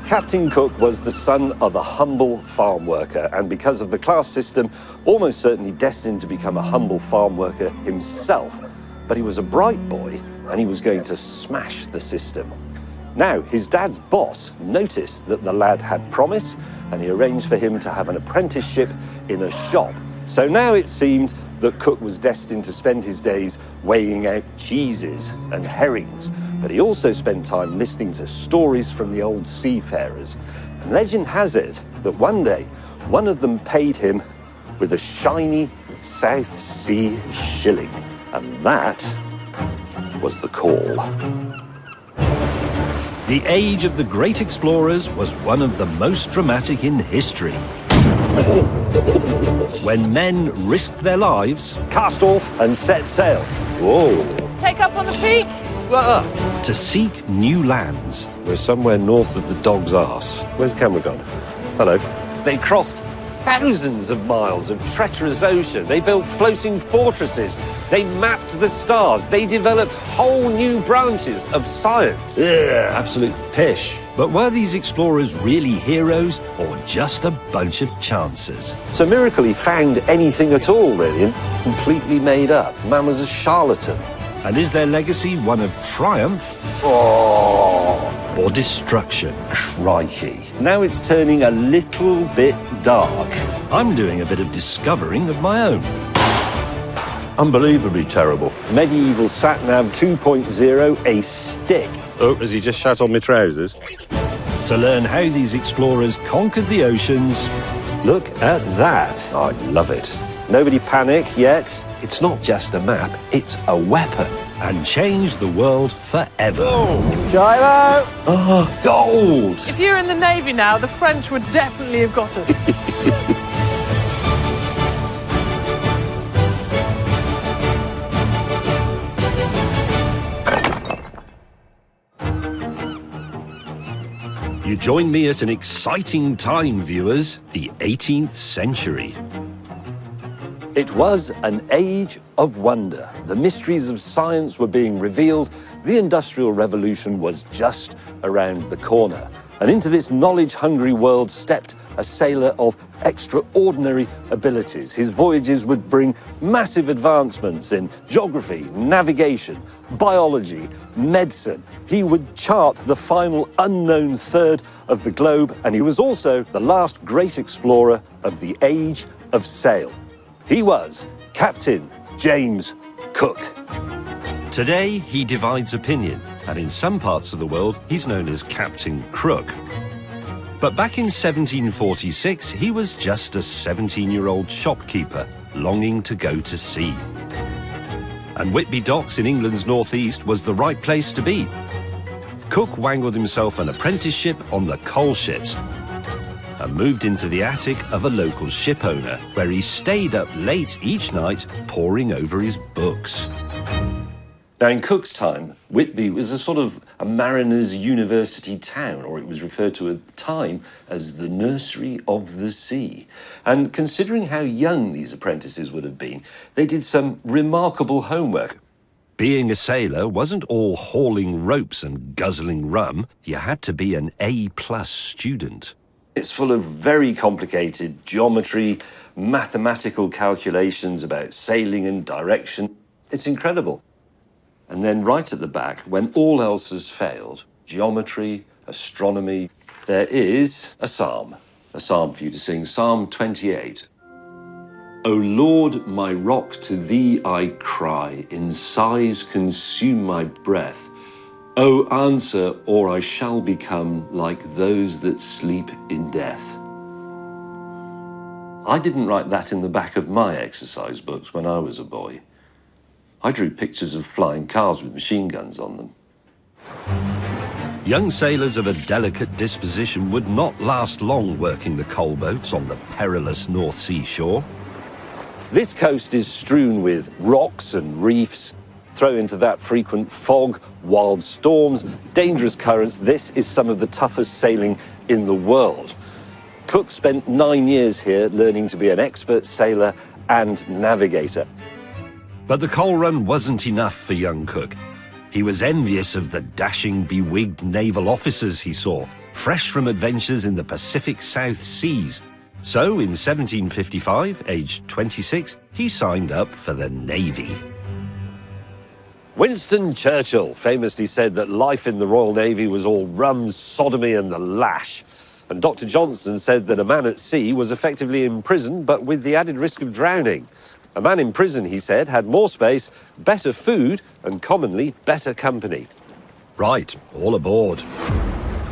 Captain Cook was the son of a humble farm worker, and because of the class system, almost certainly destined to become a humble farm worker himself. But he was a bright boy, and he was going to smash the system. Now, his dad's boss noticed that the lad had promise, and he arranged for him to have an apprenticeship in a shop. So now it seemed that Cook was destined to spend his days weighing out cheeses and herrings, but he also spent time listening to stories from the old seafarers. And legend has it that one day, one of them paid him with a shiny South Sea shilling, and that was the call. The age of the great explorers was one of the most dramatic in history. When men risked their lives, Cast off and set sail. Whoa. Take up on the peak. to seek new lands. We're somewhere north of the dog's arse. Where's the camera gone? Hello. They crossed thousands of miles of treacherous ocean. They built floating fortresses. They mapped the stars. They developed whole new branches of science. Yeah, absolute pish. But were these explorers really heroes or just a bunch of chancers? It's a miracle he found anything at all, really, and completely made up. Man was a charlatan. And is their legacy one of triumph or destruction? Crikey. Now it's turning a little bit dark. I'm doing a bit of discovering of my own. Unbelievably terrible. Medieval sat-nav 2.0, a stick. Oh, has he just shat on my trousers? To learn how these explorers conquered the oceans. Look at that. I love it. Nobody panic yet. It's not just a map, it's a weapon. And changed the world forever. Gyro! Oh, gold! If you're in the Navy now, the French would definitely have got us. You join me at an exciting time, viewers, the 18th century. It was an age of wonder. The mysteries of science were being revealed. The Industrial Revolution was just around the corner. And into this knowledge-hungry world stepped a sailor of extraordinary abilities. His voyages would bring massive advancements in geography, navigation, biology, medicine. He would chart the final unknown third of the globe, and he was also the last great explorer of the age of sail. He was Captain James Cook. Today, he divides opinion, and in some parts of the world, he's known as Captain Crook. But back in 1746, he was just a 17-year-old shopkeeper longing to go to sea. And Whitby Docks in England's northeast was the right place to be. Cook wangled himself an apprenticeship on the coal ships and moved into the attic of a local ship owner, where he stayed up late each night poring over his books. Now, in Cook's time, Whitby was a sort of a mariner's university town, or it was referred to at the time as the nursery of the sea. And considering how young these apprentices would have been, they did some remarkable homework. Being a sailor wasn't all hauling ropes and guzzling rum. You had to be an A+ student. It's full of very complicated geometry, mathematical calculations about sailing and direction. It's incredible. And then right at the back, when all else has failed, geometry, astronomy, there is a psalm for you to sing, Psalm 28. O Lord, my rock, to thee I cry, in sighs consume my breath. O answer, or I shall become like those that sleep in death. I didn't write that in the back of my exercise books when I was a boy. I drew pictures of flying cars with machine guns on them. Young sailors of a delicate disposition would not last long working the coal boats on the perilous North Sea shore. This coast is strewn with rocks and reefs. Throw into that frequent fog, wild storms, dangerous currents. This is some of the toughest sailing in the world. Cook spent 9 years here learning to be an expert sailor and navigator. But the coal run wasn't enough for young Cook. He was envious of the dashing, bewigged naval officers he saw. fresh from adventures in the Pacific South Seas. So in 1755, aged 26, he signed up for the Navy. Winston Churchill famously said that life in the Royal Navy was all rum, sodomy and the lash. And Dr. Johnson said that a man at sea was effectively in prison, but with the added risk of drowning. A man in prison, he said, had more space, better food and commonly better company. Right, all aboard.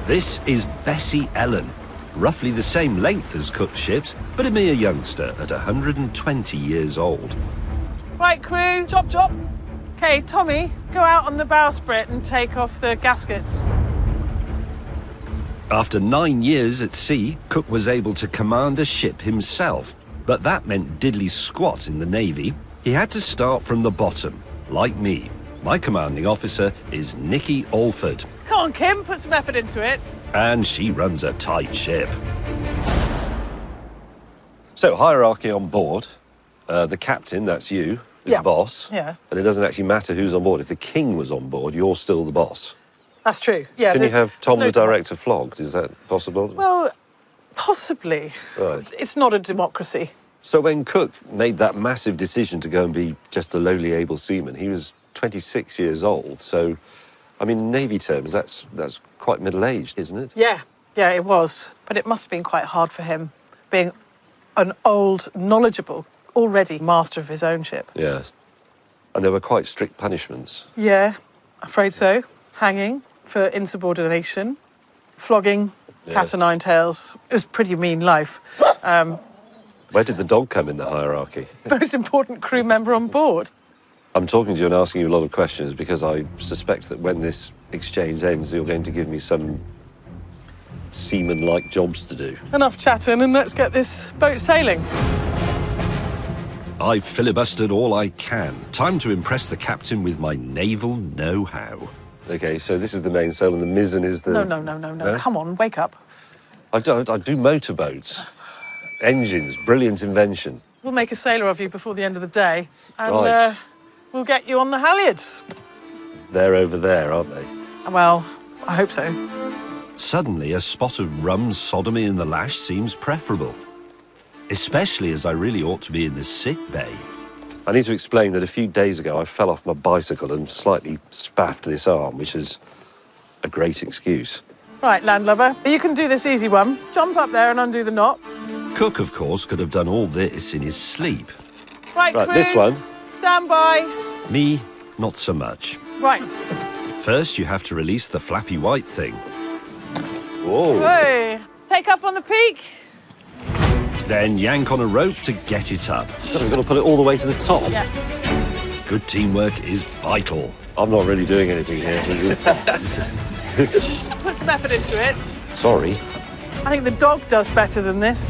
This is Bessie Ellen, roughly the same length as Cook's ships, but a mere youngster at 120 years old. Right, crew, chop chop. Okay, Tommy, go out on the bowsprit and take off the gaskets. After 9 years at sea, Cook was able to command a ship himself, but that meant diddly squat in the Navy. He had to start from the bottom, like me. My commanding officer is Nikki Alford. Come on, Kim, put some effort into it. And she runs a tight ship. So, hierarchy on board. The captain, that's you, is Yeah. the boss. Yeah. And it doesn't actually matter who's on board. If the king was on board, you're still the boss. That's true. Yeah. Can you there's- have Tom, there's the no- director, flogged? Is that possible? Well, possibly. Right. It's not a democracy. So when Cook made that massive decision to go and be just a lowly able seaman, he was 26 years old. So, I mean, in Navy terms, that's quite middle-aged, isn't it? Yeah, it was. But it must have been quite hard for him, being an old, knowledgeable, already master of his own ship. Yes. And there were quite strict punishments. Yeah, afraid so. Hanging for insubordination, flogging, cat Yes. o' nine tails. It was a pretty mean life. Where did the dog come in the hierarchy? Most important crew member on board. I'm talking to you and asking you a lot of questions because I suspect that when this exchange ends, you're going to give me some seaman-like jobs to do. Enough chatting and let's get this boat sailing. I've filibustered all I can. Time to impress the captain with my naval know-how. Okay, so this is the mainsail and the mizzen is the... No. No? Come on, wake up. I do motorboats. Engines, brilliant invention. We'll make a sailor of you before the end of the day. And Right. we'll get you on the halyards. They're over there, aren't they? Well, I hope so. Suddenly, a spot of rum, sodomy and the lash seems preferable. Especially as I really ought to be in the sick bay. I need to explain that a few days ago I fell off my bicycle and slightly spaffed this arm, which is a great excuse. Right, landlubber, you can do this easy one. Jump up there and undo the knot. Cook, of course, could have done all this in his sleep. Right, Right, crew, this one. stand by. Me, not so much. Right. First, you have to release the flappy white thing. Whoa. Hey, take up on the peak. Then yank on a rope to get it up. We've got to put it all the way to the top. Yeah. Good teamwork is vital. I'm not really doing anything here. Put some effort into it. Sorry. I think the dog does better than this.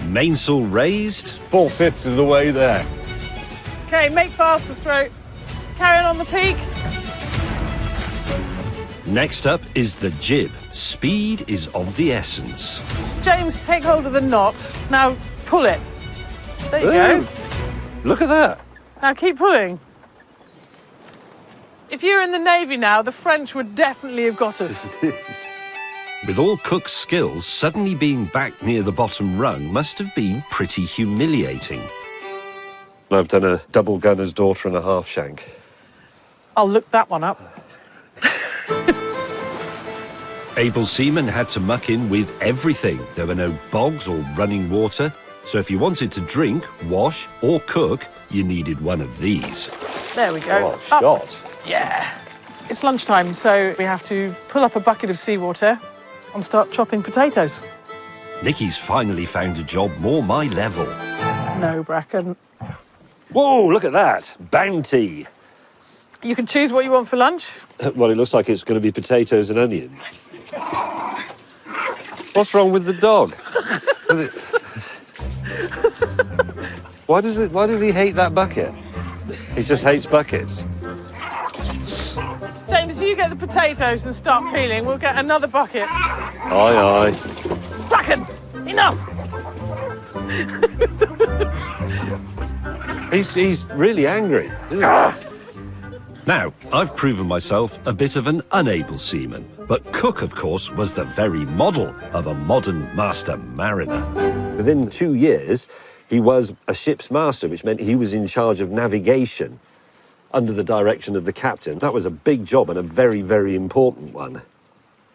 Mainsail raised. 4/5 of the way there. Okay, make fast the throat. Carry on the peak. Next up is the jib. Speed is of the essence. James, take hold of the knot. Now pull it. There you Ooh. go. Look at that. Now keep pulling. If you're in the Navy now, the French would definitely have got us. With all Cook's skills, suddenly being back near the bottom rung must have been pretty humiliating. I've done a double gunner's daughter and a half shank. I'll look that one up. Able seamen had to muck in with everything. There were no bogs or running water, so if you wanted to drink, wash or cook, you needed one of these. There we go. Oh, Up. shot. Yeah. It's lunchtime, so we have to pull up a bucket of seawater and start chopping potatoes. Nikki's finally found a job more my level. No, Bracken. Whoa, look at that. Bounty. You can choose what you want for lunch. Well, it looks like it's going to be potatoes and onions. What's wrong with the dog? Why does he hate that bucket? He just hates buckets. James, you get the potatoes and start peeling. We'll get another bucket. Aye, aye. Bracken, enough! He's really angry, isn't he? Now, I've proven myself a bit of an unable seaman, but Cook, of course, was the very model of a modern master mariner. Within 2 years, he was a ship's master, which meant he was in charge of navigation under the direction of the captain. That was a big job and a very, very important one.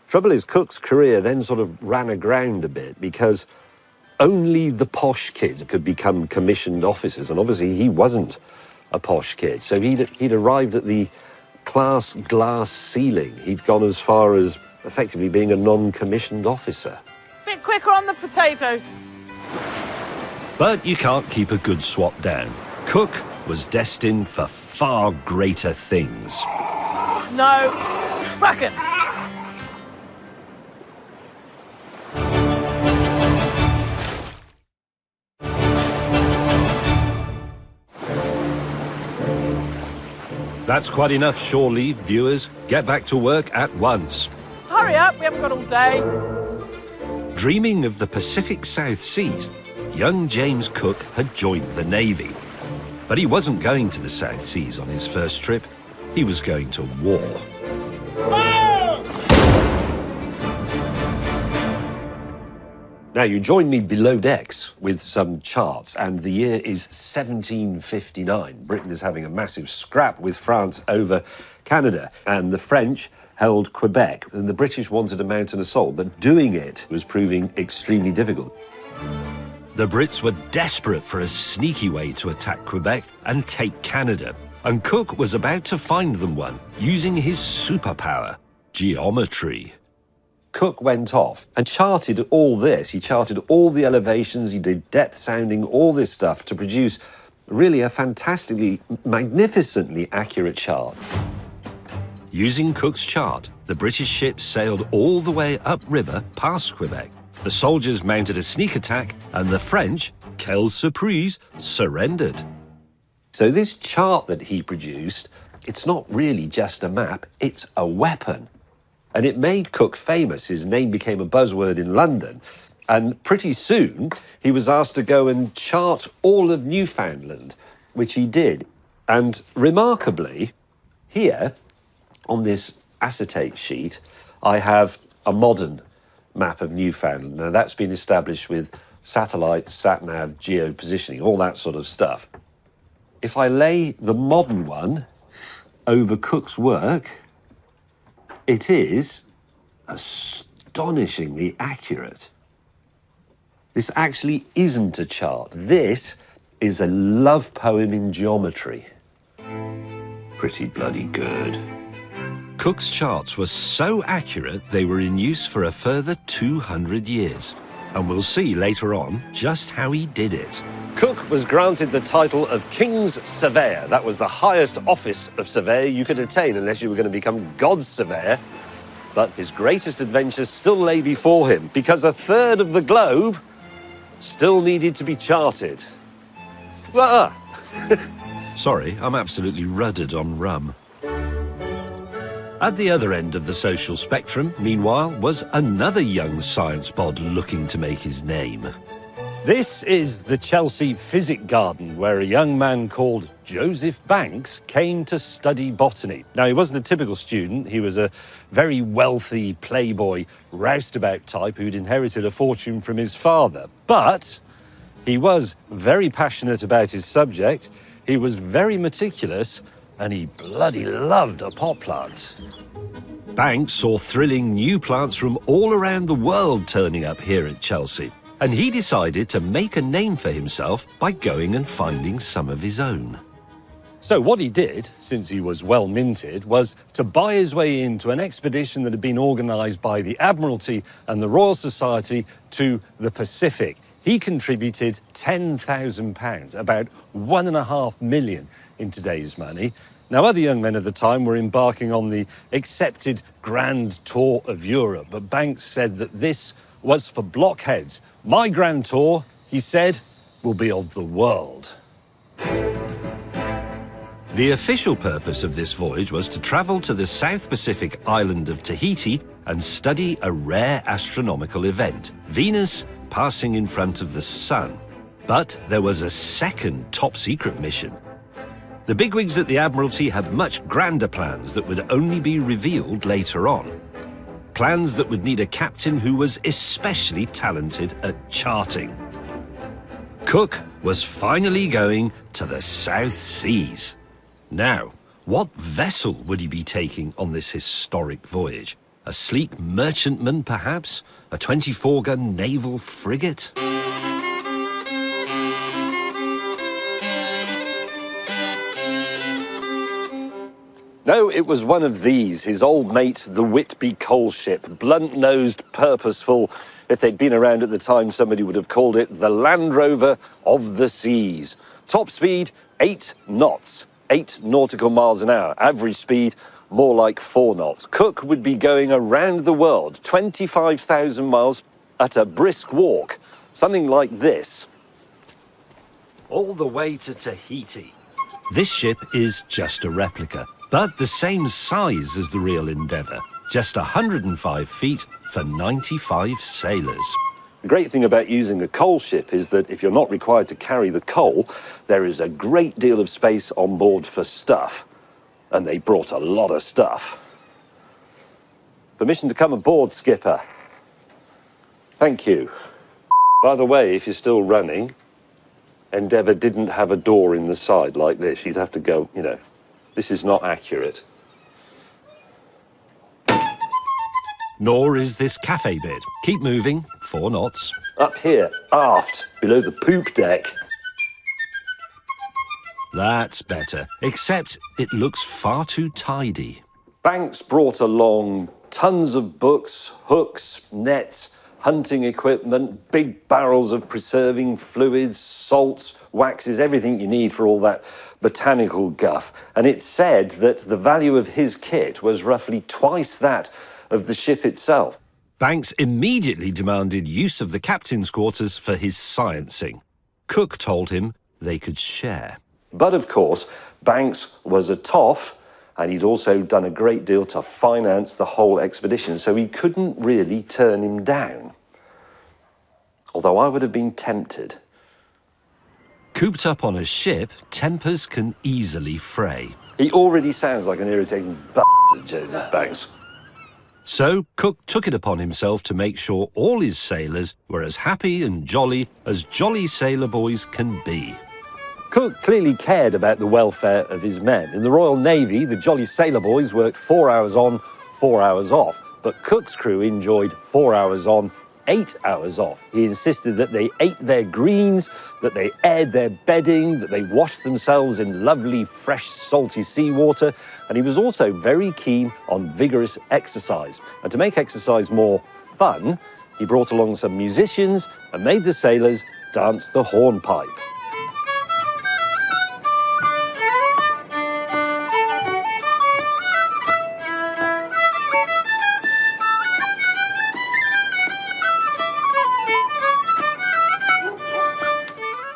Trouble is, Cook's career then sort of ran aground a bit because only the posh kids could become commissioned officers, and obviously he wasn't a posh kid. So he'd arrived at the class glass ceiling. He'd gone as far as effectively being a non-commissioned officer. Bit quicker on the potatoes. But you can't keep a good swap down. Cook was destined for far greater things. No. Bucket. That's quite enough, surely, viewers. Get back to work at once. Hurry up, we haven't got all day. Dreaming of the Pacific South Seas, young James Cook had joined the Navy. But he wasn't going to the South Seas on his first trip. He was going to war. Now, you join me below decks with some charts, and the year is 1759. Britain is having a massive scrap with France over Canada, and the French held Quebec, and the British wanted a mountain assault, but doing it was proving extremely difficult. The Brits were desperate for a sneaky way to attack Quebec and take Canada, and Cook was about to find them one, using his superpower, geometry. Cook went off and charted all this. He charted all the elevations, he did depth sounding, all this stuff to produce really a fantastically, magnificently accurate chart. Using Cook's chart, the British ships sailed all the way upriver past Quebec. The soldiers mounted a sneak attack, and the French, quelle surprise, surrendered. So this chart that he produced, it's not really just a map, it's a weapon. And it made Cook famous. His name became a buzzword in London. And pretty soon, he was asked to go and chart all of Newfoundland, which he did. And remarkably, here, on this acetate sheet, I have a modern map of Newfoundland. Now, that's been established with satellites, sat-nav, geo-positioning, all that sort of stuff. If I lay the modern one over Cook's work, it is astonishingly accurate. This actually isn't a chart. This is a love poem in geometry. Pretty bloody good. Cook's charts were so accurate they were in use for a further 200 years. And we'll see later on just how he did it. Cook was granted the title of King's Surveyor. That was the highest office of surveyor you could attain unless you were going to become God's surveyor. But his greatest adventures still lay before him because a third of the globe still needed to be charted. Sorry, I'm absolutely ruddered on rum. At the other end of the social spectrum, meanwhile, was another young science bod looking to make his name. This is the Chelsea Physic Garden, where a young man called Joseph Banks came to study botany. Now, he wasn't a typical student. He was a very wealthy playboy, roustabout type who'd inherited a fortune from his father. But he was very passionate about his subject, he was very meticulous, and he bloody loved a pot plant. Banks saw thrilling new plants from all around the world turning up here at Chelsea. And he decided to make a name for himself by going and finding some of his own. So what he did, since he was well minted, was to buy his way into an expedition that had been organised by the Admiralty and the Royal Society to the Pacific. He contributed £10,000, about £1.5 million in today's money. Now, other young men at the time were embarking on the accepted Grand Tour of Europe, but Banks said that this was for blockheads. My Grand Tour, he said, will be of the world. The official purpose of this voyage was to travel to the South Pacific island of Tahiti and study a rare astronomical event, Venus passing in front of the Sun. But there was a second top-secret mission. The bigwigs at the Admiralty had much grander plans that would only be revealed later on. Plans that would need a captain who was especially talented at charting. Cook was finally going to the South Seas. Now, what vessel would he be taking on this historic voyage? A sleek merchantman, perhaps? A 24-gun naval frigate? No, it was one of these, his old mate, the Whitby coal ship. Blunt-nosed, purposeful. If they'd been around at the time, somebody would have called it the Land Rover of the Seas. Top speed, 8 knots, 8 nautical miles an hour. Average speed, more like 4 knots. Cook would be going around the world, 25,000 miles at a brisk walk. Something like this. All the way to Tahiti. This ship is just a replica, but the same size as the real Endeavour. Just 105 feet for 95 sailors. The great thing about using a coal ship is that if you're not required to carry the coal, there is a great deal of space on board for stuff. And they brought a lot of stuff. Permission to come aboard, skipper. Thank you. By the way, if you're still running, Endeavour didn't have a door in the side like this. You'd have to go, you know, this is not accurate. Nor is this cafe bit. Keep moving, 4 knots. Up here, aft, below the poop deck. That's better, except it looks far too tidy. Banks brought along tons of books, hooks, nets, hunting equipment, big barrels of preserving fluids, salts, waxes, everything you need for all that botanical guff. And it said that the value of his kit was roughly twice that of the ship itself. Banks immediately demanded use of the captain's quarters for his sciencing. Cook told him they could share. But of course, Banks was a toff, and he'd also done a great deal to finance the whole expedition, so he couldn't really turn him down. Although I would have been tempted. Cooped up on a ship, tempers can easily fray. He already sounds like an irritating bastard, Joseph Banks. So Cook took it upon himself to make sure all his sailors were as happy and jolly as jolly sailor boys can be. Cook clearly cared about the welfare of his men. In the Royal Navy, the jolly sailor boys worked 4 hours on, 4 hours off. But Cook's crew enjoyed 4 hours on, 8 hours off. He insisted that they ate their greens, that they aired their bedding, that they washed themselves in lovely, fresh, salty seawater. And he was also very keen on vigorous exercise. And to make exercise more fun, he brought along some musicians and made the sailors dance the hornpipe.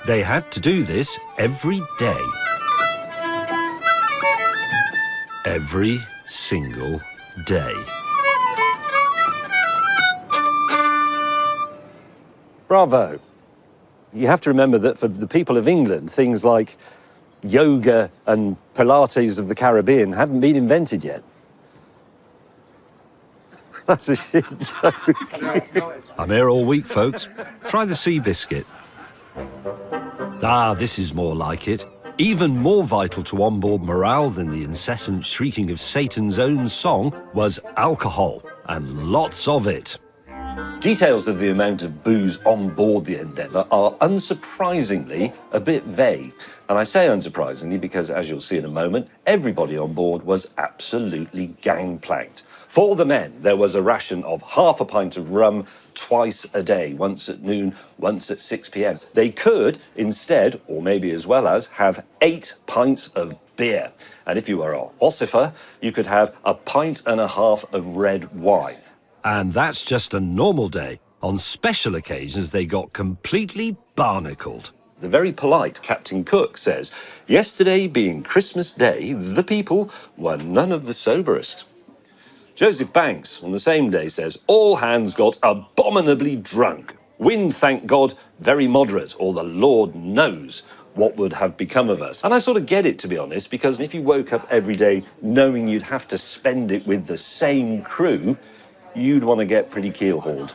They had to do this every day. Every single day. Bravo. You have to remember that for the people of England, things like yoga and Pilates of the Caribbean hadn't been invented yet. That's a shit joke. I'm here all week, folks. Try the sea biscuit. Ah, this is more like it. Even more vital to onboard morale than the incessant shrieking of Satan's own song was alcohol, and lots of it. Details of the amount of booze on board the Endeavour are unsurprisingly a bit vague. And I say unsurprisingly because, as you'll see in a moment, everybody on board was absolutely gangplanked. For the men, there was a ration of half a pint of rum twice a day, once at noon, once at 6 p.m. They could instead, or maybe as well as, have 8 pints of beer. And if you were a ossifer, you could have 1.5 pints of red wine. And that's just a normal day. On special occasions, they got completely barnacled. The very polite Captain Cook says, "Yesterday being Christmas Day, the people were none of the soberest." Joseph Banks, on the same day, says, "All hands got abominably drunk. Wind, thank God, very moderate, or the Lord knows what would have become of us. And I sort of get it, to be honest, because if you woke up every day knowing you'd have to spend it with the same crew, you'd want to get pretty keel-hauled.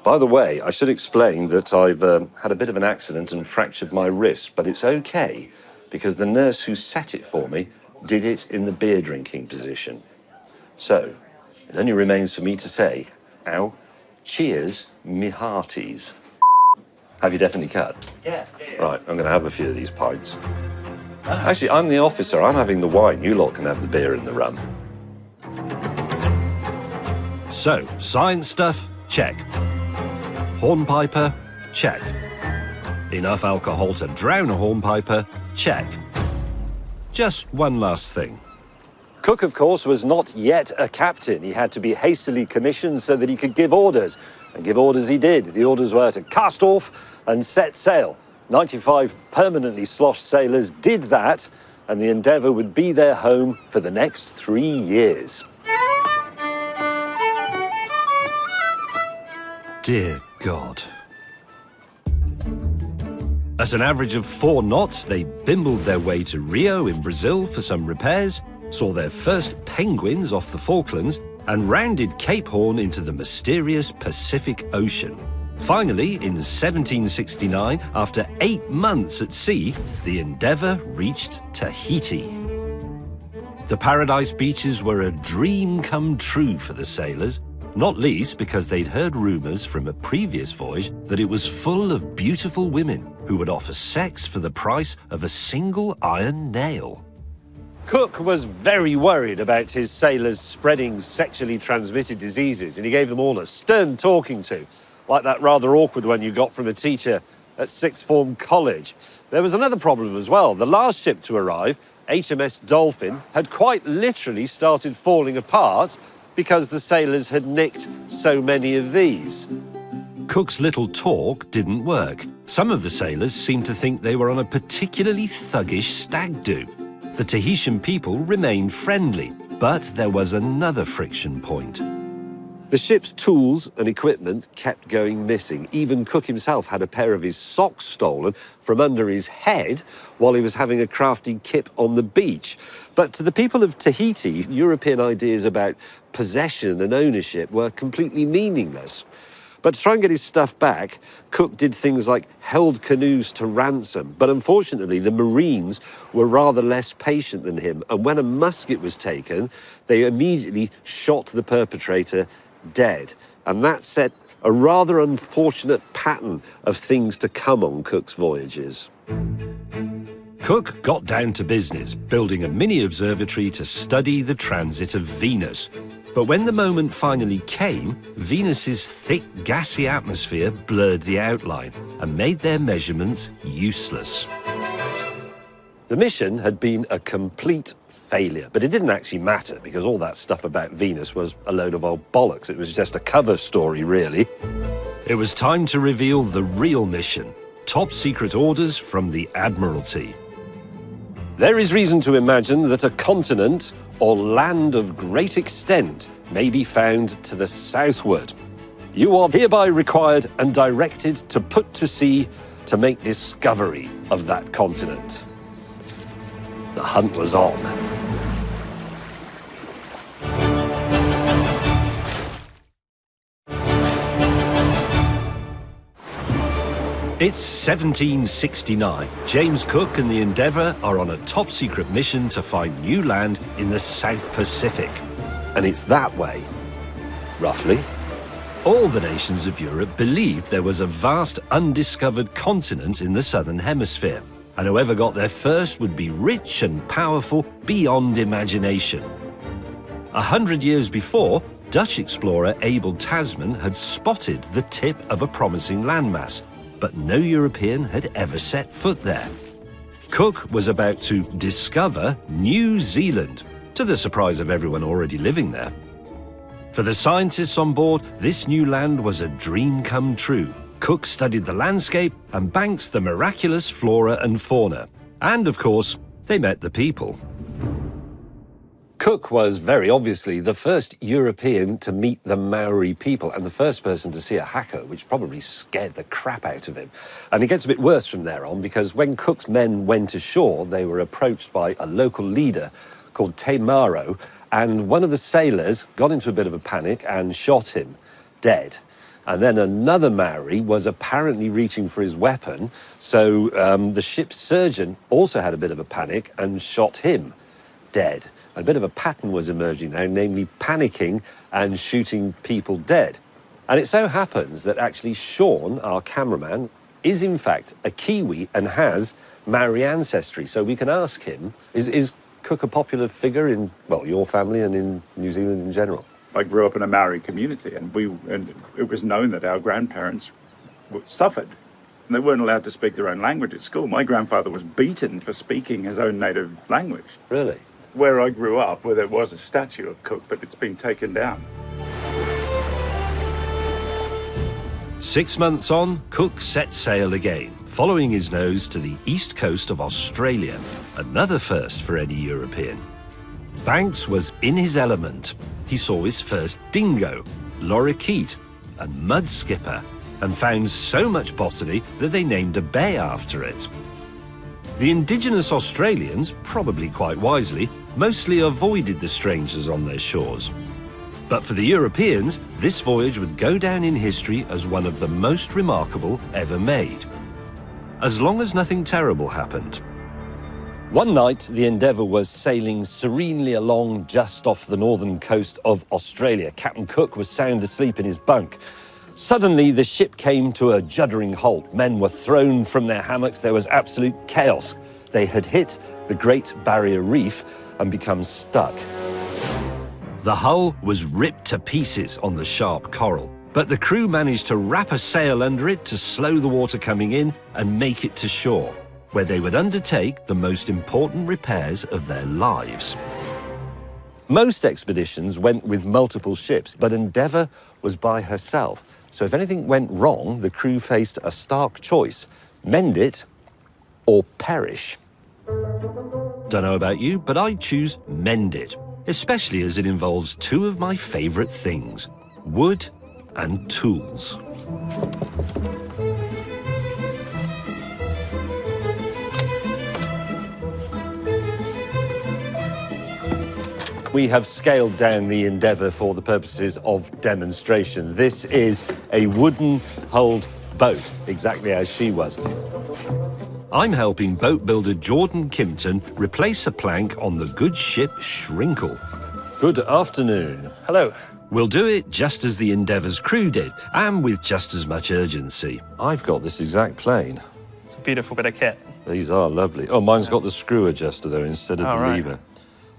By the way, I should explain that I've had a bit of an accident and fractured my wrist, but it's okay, because the nurse who set it for me did it in the beer drinking position. So, it only remains for me to say, ow, cheers, me hearties. Have you definitely cut? Yeah. Right, I'm going to have a few of these pints. Actually, I'm the officer. I'm having the wine. You lot can have the beer and the rum. So, science stuff, check. Hornpiper, check. Enough alcohol to drown a hornpiper, check. Just one last thing. Cook, of course, was not yet a captain. He had to be hastily commissioned so that he could give orders. And give orders he did. The orders were to cast off and set sail. 95 permanently sloshed sailors did that, and the Endeavour would be their home for the next 3 years. Dear God. At an average of 4 knots, they bimbled their way to Rio in Brazil for some repairs, saw their first penguins off the Falklands, and rounded Cape Horn into the mysterious Pacific Ocean. Finally, in 1769, after 8 months at sea, the Endeavour reached Tahiti. The Paradise Beaches were a dream come true for the sailors, not least because they'd heard rumours from a previous voyage that it was full of beautiful women who would offer sex for the price of a single iron nail. Cook was very worried about his sailors spreading sexually transmitted diseases, and he gave them all a stern talking to, like that rather awkward one you got from a teacher at sixth form college. There was another problem as well. The last ship to arrive, HMS Dolphin, had quite literally started falling apart because the sailors had nicked so many of these. Cook's little talk didn't work. Some of the sailors seemed to think they were on a particularly thuggish stag do. The Tahitian people remained friendly, but there was another friction point. The ship's tools and equipment kept going missing. Even Cook himself had a pair of his socks stolen from under his head while he was having a crafty kip on the beach. But to the people of Tahiti, European ideas about possession and ownership were completely meaningless. But to try and get his stuff back, Cook did things like held canoes to ransom. But unfortunately, the Marines were rather less patient than him. And when a musket was taken, they immediately shot the perpetrator dead. And that set a rather unfortunate pattern of things to come on Cook's voyages. Cook got down to business, building a mini observatory to study the transit of Venus. But when the moment finally came, Venus's thick, gassy atmosphere blurred the outline and made their measurements useless. The mission had been a complete failure, but it didn't actually matter because all that stuff about Venus was a load of old bollocks. It was just a cover story, really. It was time to reveal the real mission, top secret orders from the Admiralty. There is reason to imagine that a continent or land of great extent may be found to the southward. You are hereby required and directed to put to sea to make discovery of that continent. The hunt was on. It's 1769. James Cook and the Endeavour are on a top-secret mission to find new land in the South Pacific. And it's that way, roughly. All the nations of Europe believed there was a vast undiscovered continent in the southern hemisphere, and whoever got there first would be rich and powerful beyond imagination. 100 years before, Dutch explorer Abel Tasman had spotted the tip of a promising landmass, but no European had ever set foot there. Cook was about to discover New Zealand, to the surprise of everyone already living there. For the scientists on board, this new land was a dream come true. Cook studied the landscape and banked the miraculous flora and fauna. And, of course, they met the people. Cook was very obviously the first European to meet the Maori people and the first person to see a haka, which probably scared the crap out of him. And it gets a bit worse from there on, because when Cook's men went ashore, they were approached by a local leader called Te Maro, and one of the sailors got into a bit of a panic and shot him dead. And then another Maori was apparently reaching for his weapon, so the ship's surgeon also had a bit of a panic and shot him dead. A bit of a pattern was emerging now, namely panicking and shooting people dead. And it so happens that actually Sean, our cameraman, is in fact a Kiwi and has Maori ancestry. So we can ask him, is Cook a popular figure in, well, your family and in New Zealand in general? I grew up in a Maori community, and it was known that our grandparents suffered. And they weren't allowed to speak their own language at school. My grandfather was beaten for speaking his own native language. Really? Where I grew up, where there was a statue of Cook, but it's been taken down. 6 months on, Cook set sail again, following his nose to the east coast of Australia, another first for any European. Banks was in his element. He saw his first dingo, lorikeet, and mud skipper, and found so much botany that they named a bay after it. The indigenous Australians, probably quite wisely, mostly avoided the strangers on their shores. But for the Europeans, this voyage would go down in history as one of the most remarkable ever made. As long as nothing terrible happened. One night, the Endeavour was sailing serenely along just off the northern coast of Australia. Captain Cook was sound asleep in his bunk. Suddenly, the ship came to a juddering halt. Men were thrown from their hammocks. There was absolute chaos. They had hit the Great Barrier Reef and become stuck. The hull was ripped to pieces on the sharp coral, but the crew managed to wrap a sail under it to slow the water coming in and make it to shore, where they would undertake the most important repairs of their lives. Most expeditions went with multiple ships, but Endeavour was by herself. So if anything went wrong, the crew faced a stark choice: mend it or perish. Don't know about you, but I'd choose mend it, especially as it involves two of my favourite things: wood and tools. We have scaled down the Endeavour for the purposes of demonstration. This is a wooden-hulled boat, exactly as she was. I'm helping boat builder Jordan Kimpton replace a plank on the good ship Shrinkle. Good afternoon. Hello. We'll do it just as the Endeavour's crew did, and with just as much urgency. I've got this exact plane. It's a beautiful bit of kit. These are lovely. Oh, mine's got the screw adjuster, though, instead of the lever.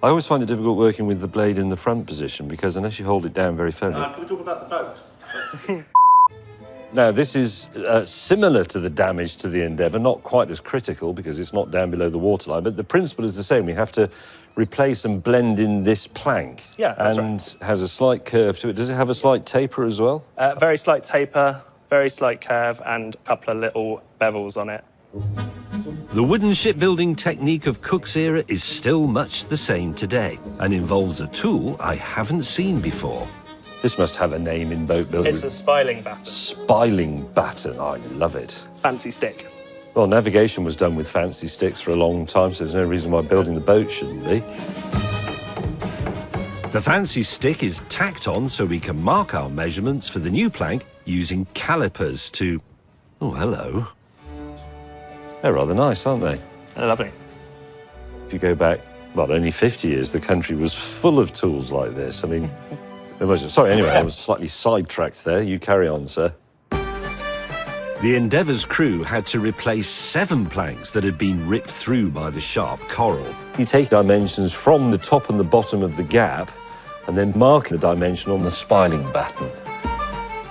I always find it difficult working with the blade in the front position, because unless you hold it down very firmly... Can we talk about the boat? Now, this is similar to the damage to the Endeavour, not quite as critical because it's not down below the waterline, but the principle is the same. We have to replace and blend in this plank. Yeah, that's and right. Has a slight curve to it. Does it have a slight taper as well? Very slight taper, very slight curve, and a couple of little bevels on it. The wooden shipbuilding technique of Cook's era is still much the same today, and involves a tool I haven't seen before. This must have a name in boat building. It's a spiling batten. Spiling batten. I love it. Fancy stick. Well, navigation was done with fancy sticks for a long time, so there's no reason why building the boat shouldn't be. The fancy stick is tacked on so we can mark our measurements for the new plank using calipers to... Oh, hello. They're rather nice, aren't they? Lovely. If you go back, well, only 50 years, the country was full of tools like this. I mean, sorry, anyway, I was slightly sidetracked there. You carry on, sir. The Endeavour's crew had to replace 7 planks that had been ripped through by the sharp coral. You take dimensions from the top and the bottom of the gap and then mark the dimension on the spiling batten.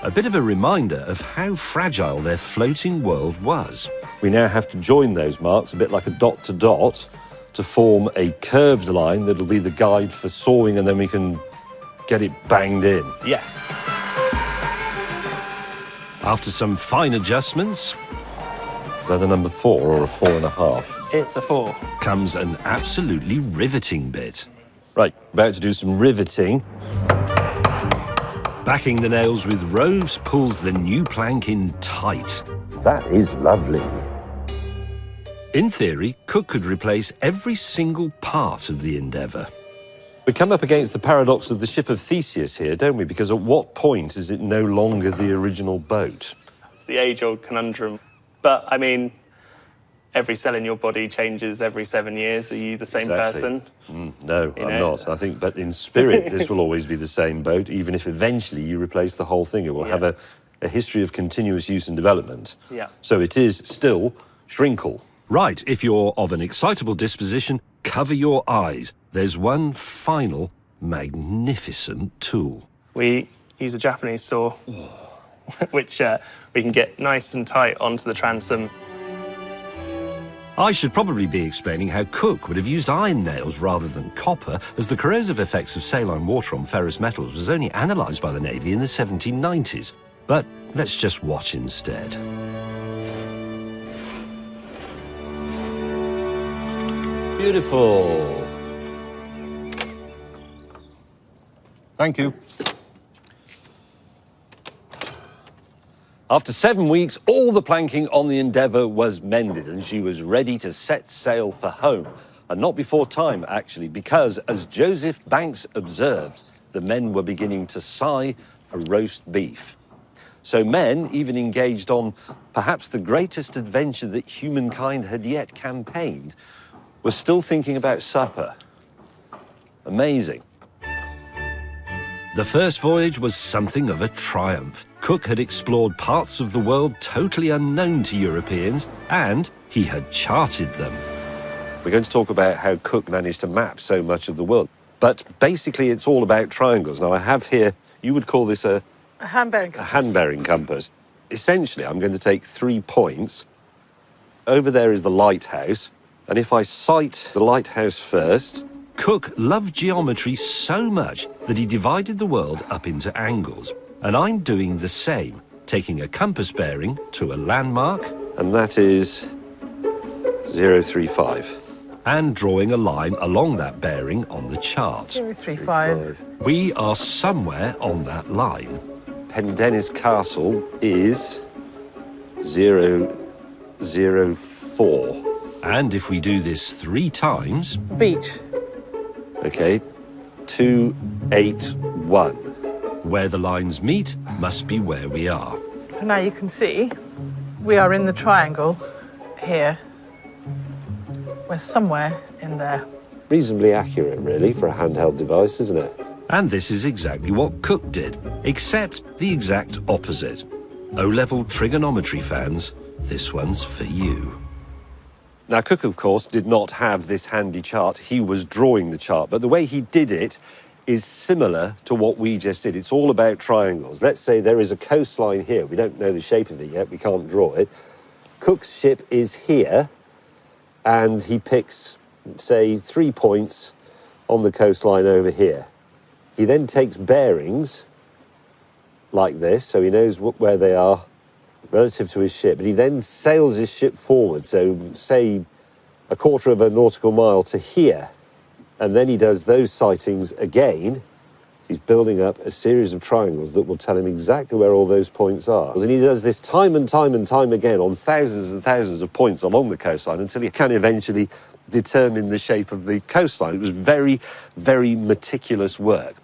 A bit of a reminder of how fragile their floating world was. We now have to join those marks, a bit like a dot to dot, to form a curved line that'll be the guide for sawing, and then we can get it banged in. Yeah. After some fine adjustments... Is that a number 4 or a 4.5? It's a 4. ...comes an absolutely riveting bit. Right, about to do some riveting. Backing the nails with rows pulls the new plank in tight. That is lovely. In theory, Cook could replace every single part of the endeavour. We come up against the paradox of the ship of Theseus here, don't we? Because at what point is it no longer the original boat? It's the age-old conundrum. But, I mean, every cell in your body changes every 7 years. Are you the same person? No, I'm not. I think, but in spirit, this will always be the same boat, even if eventually you replace the whole thing. It will have a history of continuous use and development. Yeah. So it is still shrinkle. Right, if you're of an excitable disposition, cover your eyes. There's one final magnificent tool. We use a Japanese saw, which we can get nice and tight onto the transom. I should probably be explaining how Cook would have used iron nails rather than copper, as the corrosive effects of saline water on ferrous metals was only analysed by the Navy in the 1790s. But let's just watch instead. Beautiful. Thank you. After 7 weeks, all the planking on the Endeavour was mended and she was ready to set sail for home. And not before time, actually, because, as Joseph Banks observed, the men were beginning to sigh for roast beef. So men even engaged on perhaps the greatest adventure that humankind had yet campaigned, were still thinking about supper. Amazing. The first voyage was something of a triumph. Cook had explored parts of the world totally unknown to Europeans, and he had charted them. We're going to talk about how Cook managed to map so much of the world. But basically, it's all about triangles. Now, I have here, you would call this a hand-bearing compass. A hand-bearing compass. Essentially, I'm going to take 3 points. Over there is the lighthouse. And if I sight the lighthouse first... Cook loved geometry so much that he divided the world up into angles. And I'm doing the same, taking a compass bearing to a landmark. And that is 035. And drawing a line along that bearing on the chart. 035. We are somewhere on that line. Pendennis Castle is 004. And if we do this 3 times... Beach. Okay, 281. Where the lines meet must be where we are. So now you can see we are in the triangle here. We're somewhere in there. Reasonably accurate, really, for a handheld device, isn't it? And this is exactly what Cook did, except the exact opposite. O-level trigonometry fans, this one's for you. Now, Cook, of course, did not have this handy chart. He was drawing the chart, but the way he did it is similar to what we just did. It's all about triangles. Let's say there is a coastline here. We don't know the shape of it yet. We can't draw it. Cook's ship is here, and he picks, say, 3 points on the coastline over here. He then takes bearings like this, so he knows where they are relative to his ship, and he then sails his ship forward, so say a quarter of a nautical mile to here, and then he does those sightings again. He's building up a series of triangles that will tell him exactly where all those points are. And he does this time and time and time again on thousands and thousands of points along the coastline until he can eventually determine the shape of the coastline. It was very, very meticulous work.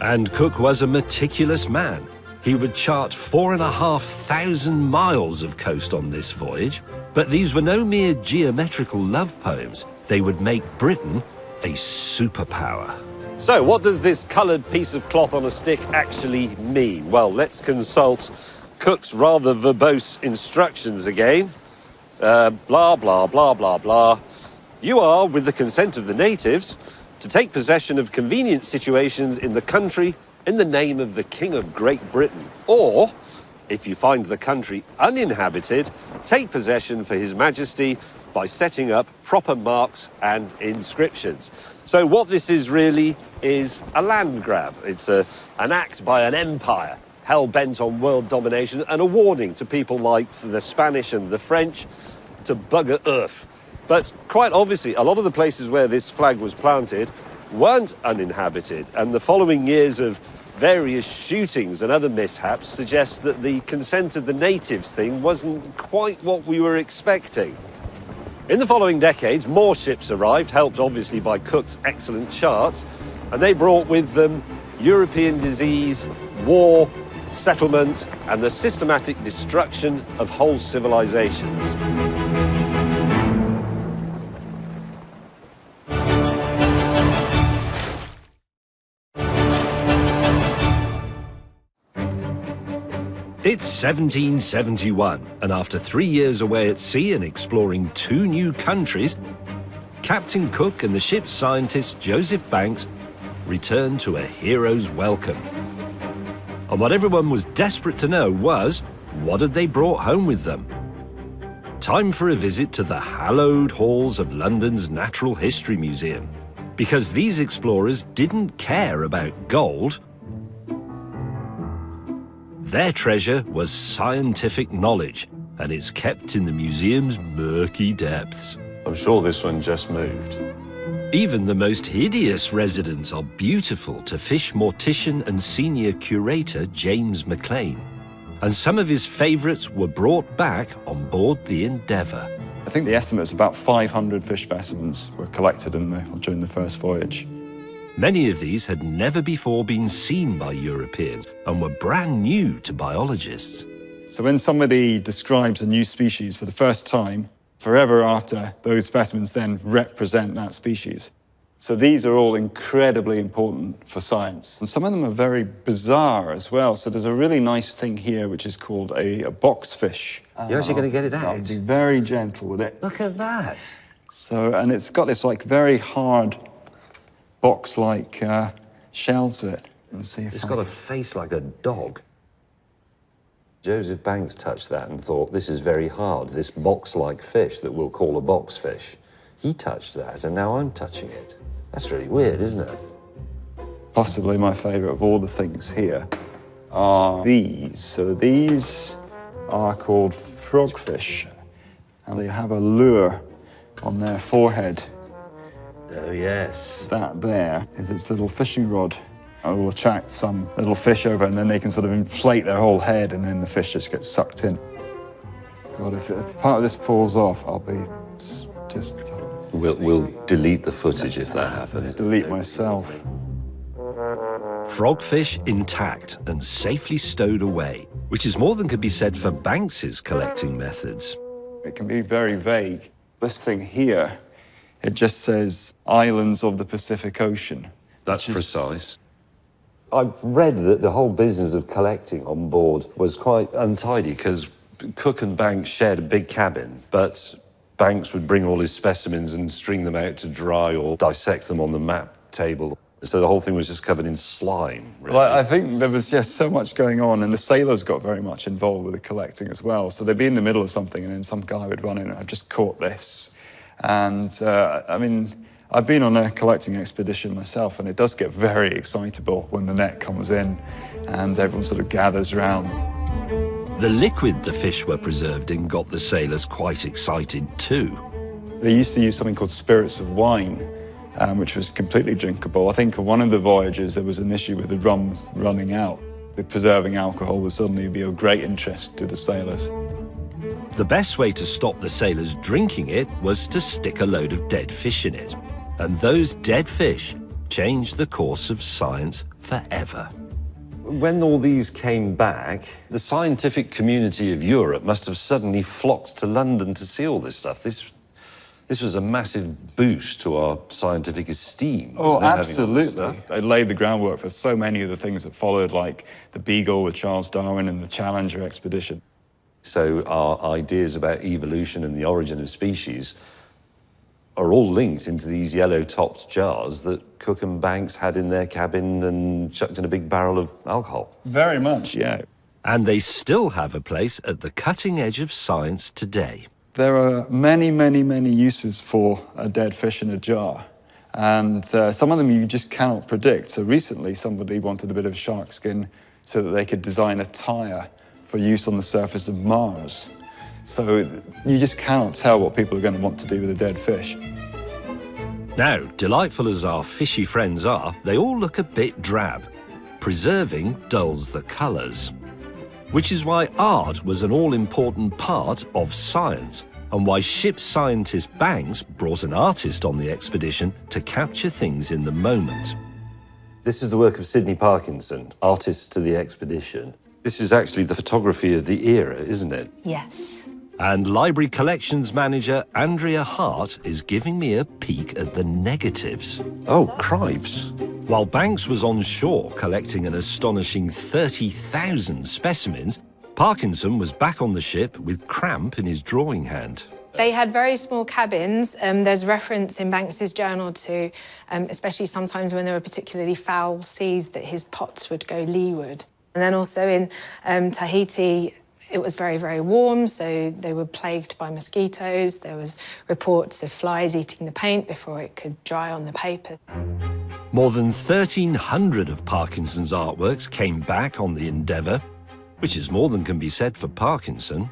And Cook was a meticulous man. He would chart 4,500 miles of coast on this voyage, but these were no mere geometrical love poems. They would make Britain a superpower. So, what does this coloured piece of cloth on a stick actually mean? Well, let's consult Cook's rather verbose instructions again. Blah, blah, blah, blah, blah. You are, with the consent of the natives, to take possession of convenient situations in the country in the name of the King of Great Britain, or, if you find the country uninhabited, take possession for His Majesty by setting up proper marks and inscriptions. So what this is really is a land grab. It's an act by an empire hell-bent on world domination, and a warning to people like the Spanish and the French to bugger earth. But quite obviously, a lot of the places where this flag was planted weren't uninhabited, and the following years of various shootings and other mishaps suggest that the consent of the natives thing wasn't quite what we were expecting. In the following decades, more ships arrived, helped obviously by Cook's excellent charts, and they brought with them European disease, war, settlement, and the systematic destruction of whole civilizations. It's 1771, and after 3 years away at sea and exploring 2 new countries, Captain Cook and the ship's scientist Joseph Banks returned to a hero's welcome. And what everyone was desperate to know was, what had they brought home with them? Time for a visit to the hallowed halls of London's Natural History Museum, because these explorers didn't care about gold. Their treasure was scientific knowledge, and it's kept in the museum's murky depths. I'm sure this one just moved. Even the most hideous residents are beautiful to fish mortician and senior curator James McLean. And some of his favourites were brought back on board the Endeavour. I think the estimate is about 500 fish specimens were collected during the first voyage. Many of these had never before been seen by Europeans and were brand new to biologists. So when somebody describes a new species for the first time, forever after, those specimens then represent that species. So these are all incredibly important for science. And some of them are very bizarre as well. So there's a really nice thing here which is called a boxfish. You're actually going to get it out? I'll be very gentle with it. Look at that. So, and it's got this like very hard box-like shell to it. And see if It's got a face like a dog. Joseph Banks touched that and thought, this is very hard, this box-like fish that we'll call a boxfish. He touched that, and now I'm touching it. That's really weird, isn't it? Possibly my favourite of all the things here are these. So these are called frogfish, and they have a lure on their forehead. Oh, yes. That there is its little fishing rod. It will attract some little fish over, and then they can sort of inflate their whole head, and then the fish just gets sucked in. God, if part of this falls off, I'll be just... We'll delete the footage if that happens. delete myself. Frogfish intact and safely stowed away, which is more than could be said for Banks's collecting methods. It can be very vague. This thing here, it just says islands of the Pacific Ocean. That's precise. I've read that the whole business of collecting on board was quite untidy because Cook and Banks shared a big cabin, but Banks would bring all his specimens and string them out to dry or dissect them on the map table. So the whole thing was just covered in slime, really. Well, I think there was just so much going on, and the sailors got very much involved with the collecting as well. So they'd be in the middle of something, and then some guy would run in, and I've just caught this. And, I mean, I've been on a collecting expedition myself, and it does get very excitable when the net comes in and everyone sort of gathers around. The liquid the fish were preserved in got the sailors quite excited too. They used to use something called spirits of wine, which was completely drinkable. I think on one of the voyages there was an issue with the rum running out. The preserving alcohol would suddenly be of great interest to the sailors. The best way to stop the sailors drinking it was to stick a load of dead fish in it. And those dead fish changed the course of science forever. When all these came back, the scientific community of Europe must have suddenly flocked to London to see all this stuff. This was a massive boost to our scientific esteem. Oh, absolutely. They laid the groundwork for so many of the things that followed, like the Beagle with Charles Darwin and the Challenger expedition. So our ideas about evolution and the origin of species are all linked into these yellow-topped jars that Cook and Banks had in their cabin and chucked in a big barrel of alcohol. Very much, yeah. And they still have a place at the cutting edge of science today. There are many, many, many uses for a dead fish in a jar. And some of them you just cannot predict. So recently somebody wanted a bit of shark skin so that they could design a tyre for use on the surface of Mars. So you just cannot tell what people are going to want to do with a dead fish. Now, delightful as our fishy friends are, they all look a bit drab. Preserving dulls the colours. Which is why art was an all-important part of science, and why ship scientist Banks brought an artist on the expedition to capture things in the moment. This is the work of Sidney Parkinson, artist to the expedition. This is actually the photography of the era, isn't it? Yes. And library collections manager Andrea Hart is giving me a peek at the negatives. Oh, cripes. While Banks was on shore collecting an astonishing 30,000 specimens, Parkinson was back on the ship with cramp in his drawing hand. They had very small cabins. There's reference in Banks's journal to, especially sometimes when there were particularly foul seas, that his pots would go leeward. And then also in Tahiti, it was very, very warm, so they were plagued by mosquitoes. There was reports of flies eating the paint before it could dry on the paper. More than 1,300 of Parkinson's artworks came back on the Endeavour, which is more than can be said for Parkinson.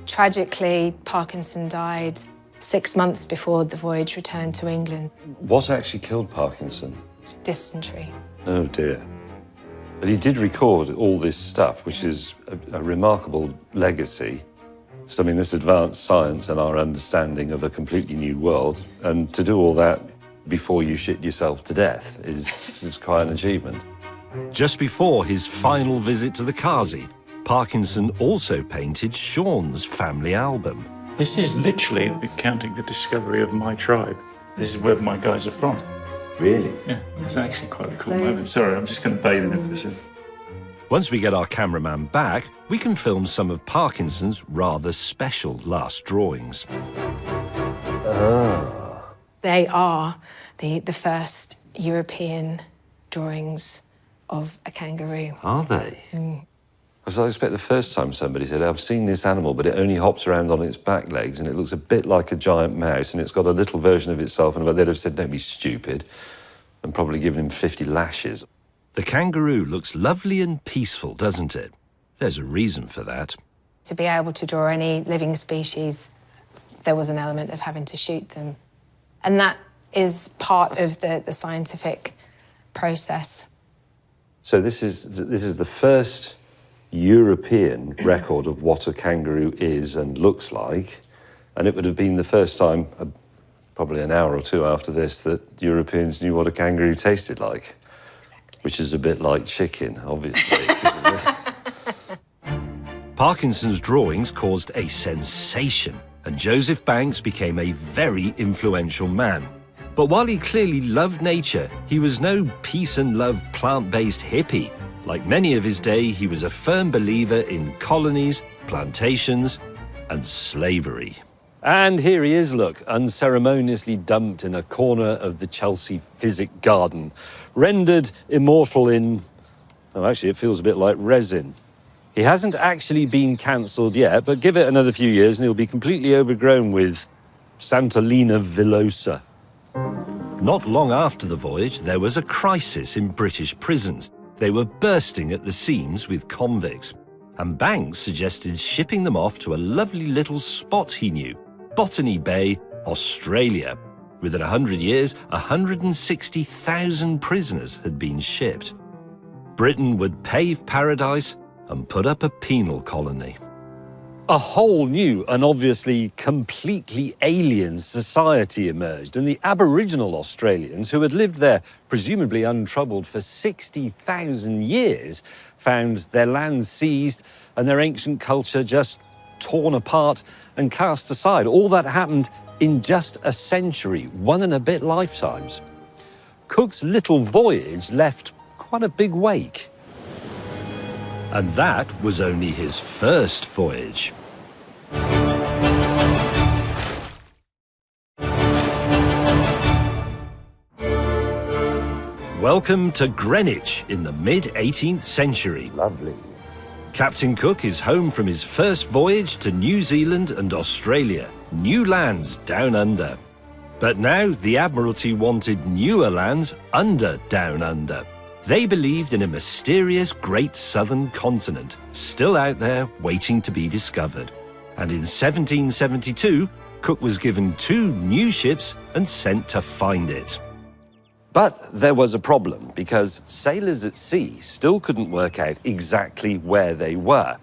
Tragically, Parkinson died 6 months before the voyage returned to England. What actually killed Parkinson? Dysentery. Oh, dear. But he did record all this stuff, which is a remarkable legacy. So, I mean, this advanced science and our understanding of a completely new world, and to do all that before you shit yourself to death is quite an achievement. Just before his final visit to the Kazi, Parkinson also painted Sean's family album. This is literally recounting the discovery of my tribe. This is where my guys are from. Really? Yeah, it's actually quite a cool moment. Sorry, I'm just going to bathe in it for a second. Once we get our cameraman back, we can film some of Parkinson's rather special last drawings. They are the first European drawings of a kangaroo. Are they? Because I expect the first time somebody said, I've seen this animal, but it only hops around on its back legs and it looks a bit like a giant mouse and it's got a little version of itself, and they'd have said, don't be stupid, and probably given him 50 lashes. The kangaroo looks lovely and peaceful, doesn't it? There's a reason for that. To be able to draw any living species, there was an element of having to shoot them. And that is part of the scientific process. So this is the first European record of what a kangaroo is and looks like, and it would have been the first time, probably an hour or two after this, that Europeans knew what a kangaroo tasted like. Exactly. Which is a bit like chicken, obviously. Parkinson's drawings caused a sensation, and Joseph Banks became a very influential man. But while he clearly loved nature, he was no peace and love plant-based hippie. Like many of his day, he was a firm believer in colonies, plantations, and slavery. And here he is, look, unceremoniously dumped in a corner of the Chelsea Physic Garden, rendered immortal in, oh, actually, it feels a bit like resin. He hasn't actually been cancelled yet, but give it another few years and he'll be completely overgrown with Santolina villosa. Not long after the voyage, there was a crisis in British prisons. They were bursting at the seams with convicts, and Banks suggested shipping them off to a lovely little spot he knew, Botany Bay, Australia. Within 100 years, 160,000 prisoners had been shipped. Britain would pave paradise and put up a penal colony. A whole new and obviously completely alien society emerged, and the Aboriginal Australians, who had lived there presumably untroubled for 60,000 years, found their land seized and their ancient culture just torn apart and cast aside. All that happened in just a century, 1 and a bit lifetimes. Cook's little voyage left quite a big wake. And that was only his first voyage. Welcome to Greenwich in the mid-18th century. Lovely. Captain Cook is home from his first voyage to New Zealand and Australia, new lands down under. But now the Admiralty wanted newer lands under down under. They believed in a mysterious great southern continent, still out there waiting to be discovered. And in 1772, Cook was given 2 new ships and sent to find it. But there was a problem, because sailors at sea still couldn't work out exactly where they were.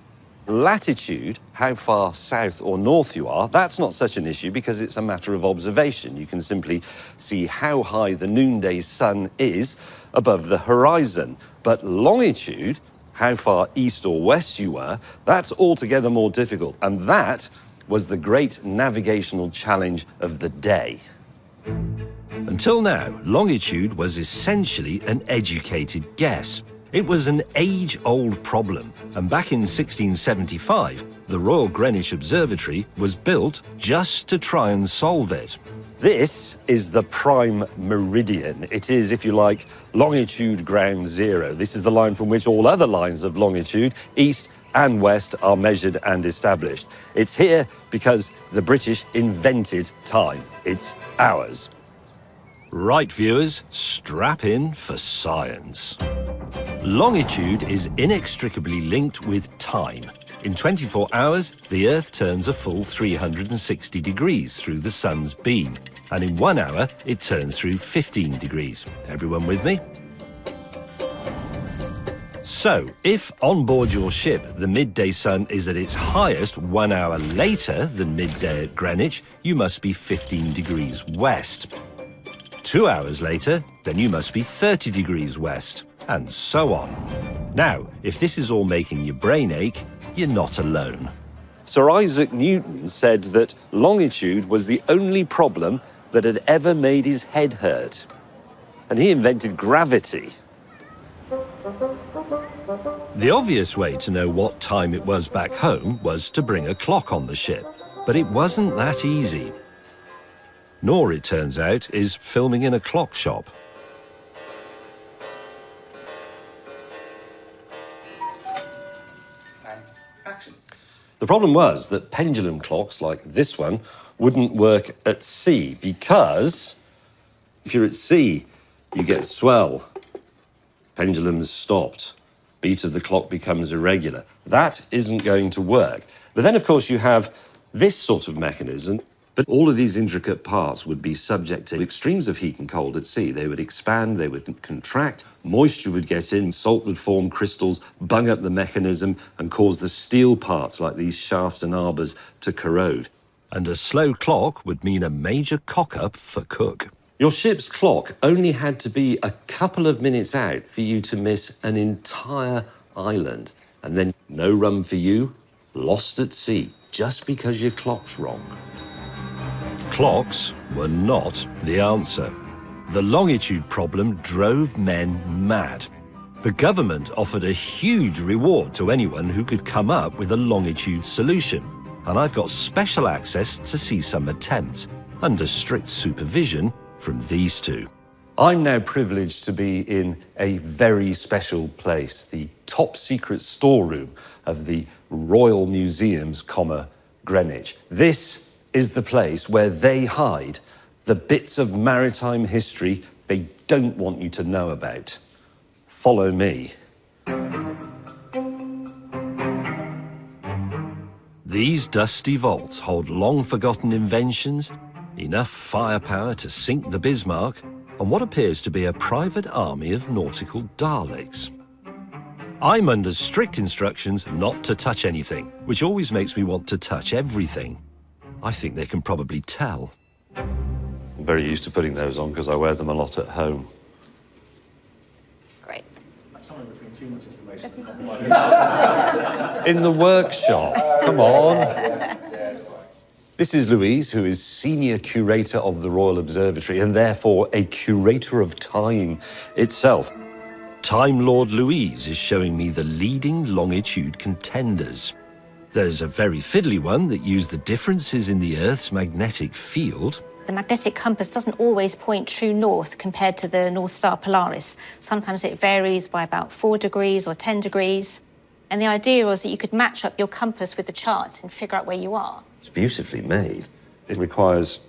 Latitude, how far south or north you are, that's not such an issue because it's a matter of observation. You can simply see how high the noonday sun is above the horizon. But longitude, how far east or west you were, that's altogether more difficult. And that was the great navigational challenge of the day. Until now, longitude was essentially an educated guess. It was an age-old problem, and back in 1675, the Royal Greenwich Observatory was built just to try and solve it. This is the prime meridian. It is, if you like, longitude ground zero. This is the line from which all other lines of longitude, east and west, are measured and established. It's here because the British invented time. It's ours. Right, viewers, strap in for science. Longitude is inextricably linked with time. In 24 hours, the Earth turns a full 360 degrees through the sun's beam, and in 1 hour, it turns through 15 degrees. Everyone with me? So, if on board your ship the midday sun is at its highest 1 hour later than midday at Greenwich, you must be 15 degrees west. 2 hours later, then you must be 30 degrees west, and so on. Now, if this is all making your brain ache, you're not alone. Sir Isaac Newton said that longitude was the only problem that had ever made his head hurt. And he invented gravity. The obvious way to know what time it was back home was to bring a clock on the ship, but it wasn't that easy. Nor, it turns out, is filming in a clock shop. The problem was that pendulum clocks like this one wouldn't work at sea because if you're at sea, you get swell. Pendulum's stopped. Beat of the clock becomes irregular. That isn't going to work. But then, of course, you have this sort of mechanism. But all of these intricate parts would be subject to extremes of heat and cold at sea. They would expand, they would contract, moisture would get in, salt would form crystals, bung up the mechanism and cause the steel parts like these shafts and arbors to corrode. And a slow clock would mean a major cock-up for Cook. Your ship's clock only had to be a couple of minutes out for you to miss an entire island. And then no run for you, lost at sea, just because your clock's wrong. Clocks were not the answer. The longitude problem drove men mad. The government offered a huge reward to anyone who could come up with a longitude solution, and I've got special access to see some attempts, under strict supervision from these two. I'm now privileged to be in a very special place, the top secret storeroom of the Royal Museums, Greenwich. This is the place where they hide the bits of maritime history they don't want you to know about. Follow me. These dusty vaults hold long-forgotten inventions, enough firepower to sink the Bismarck, and what appears to be a private army of nautical Daleks. I'm under strict instructions not to touch anything, which always makes me want to touch everything. I think they can probably tell. I'm very used to putting those on because I wear them a lot at home. Great. In the workshop. Come on. This is Louise, who is senior curator of the Royal Observatory and therefore a curator of time itself. Time Lord Louise is showing me the leading longitude contenders. There's a very fiddly one that used the differences in the Earth's magnetic field. The magnetic compass doesn't always point true north compared to the North Star Polaris. Sometimes it varies by about 4 degrees or 10 degrees. And the idea was that you could match up your compass with the chart and figure out where you are. It's beautifully made. It requires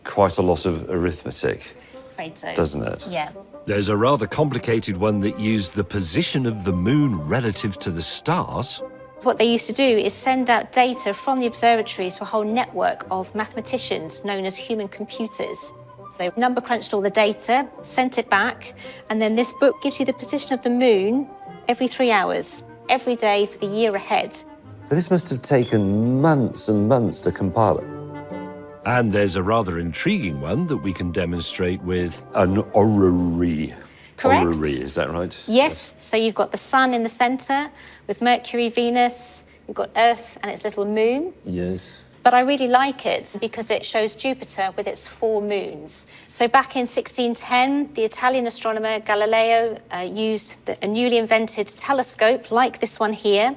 quite a lot of arithmetic, Afraid so. doesn't it? Yeah. There's a rather complicated one that used the position of the moon relative to the stars. What they used to do is send out data from the observatory to a whole network of mathematicians known as human computers. They number crunched all the data, sent it back, and then this book gives you the position of the moon every 3 hours, every day for the year ahead. But this must have taken months and months to compile it. And there's a rather intriguing one that we can demonstrate with An orrery. Correct. Orrery, is that right? Yes, so you've got the sun in the centre with Mercury, Venus, you've got Earth and its little moon. Yes. But I really like it because it shows Jupiter with its 4 moons. So back in 1610, the Italian astronomer Galileo used a newly invented telescope like this one here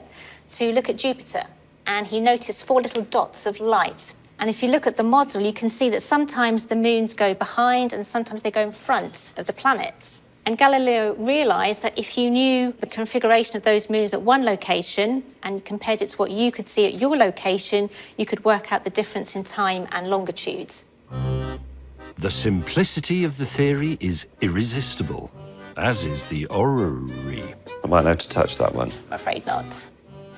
to look at Jupiter. And he noticed 4 little dots of light. And if you look at the model, you can see that sometimes the moons go behind and sometimes they go in front of the planets. And Galileo realised that if you knew the configuration of those moons at one location and compared it to what you could see at your location, you could work out the difference in time and longitudes. the simplicity of the theory is irresistible, as is the orrery. Am I allowed to touch that one? I'm afraid not.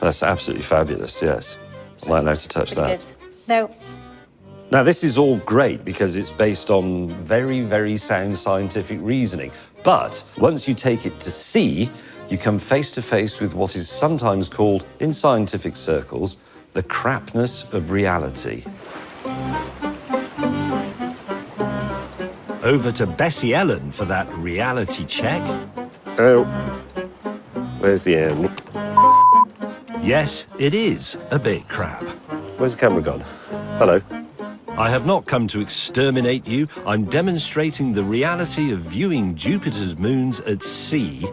That's absolutely fabulous, yes. Am I allowed to touch Pretty that? good. No. Now, this is all great because it's based on very, very sound scientific reasoning. But once you take it to sea, you come face to face with what is sometimes called, in scientific circles, the crapness of reality. Over to Bessie Ellen for that reality check. Oh, where's the end? Yes, it is a bit crap. Where's the camera gone? Hello. I have not come to exterminate you. I'm demonstrating the reality of viewing Jupiter's moons at sea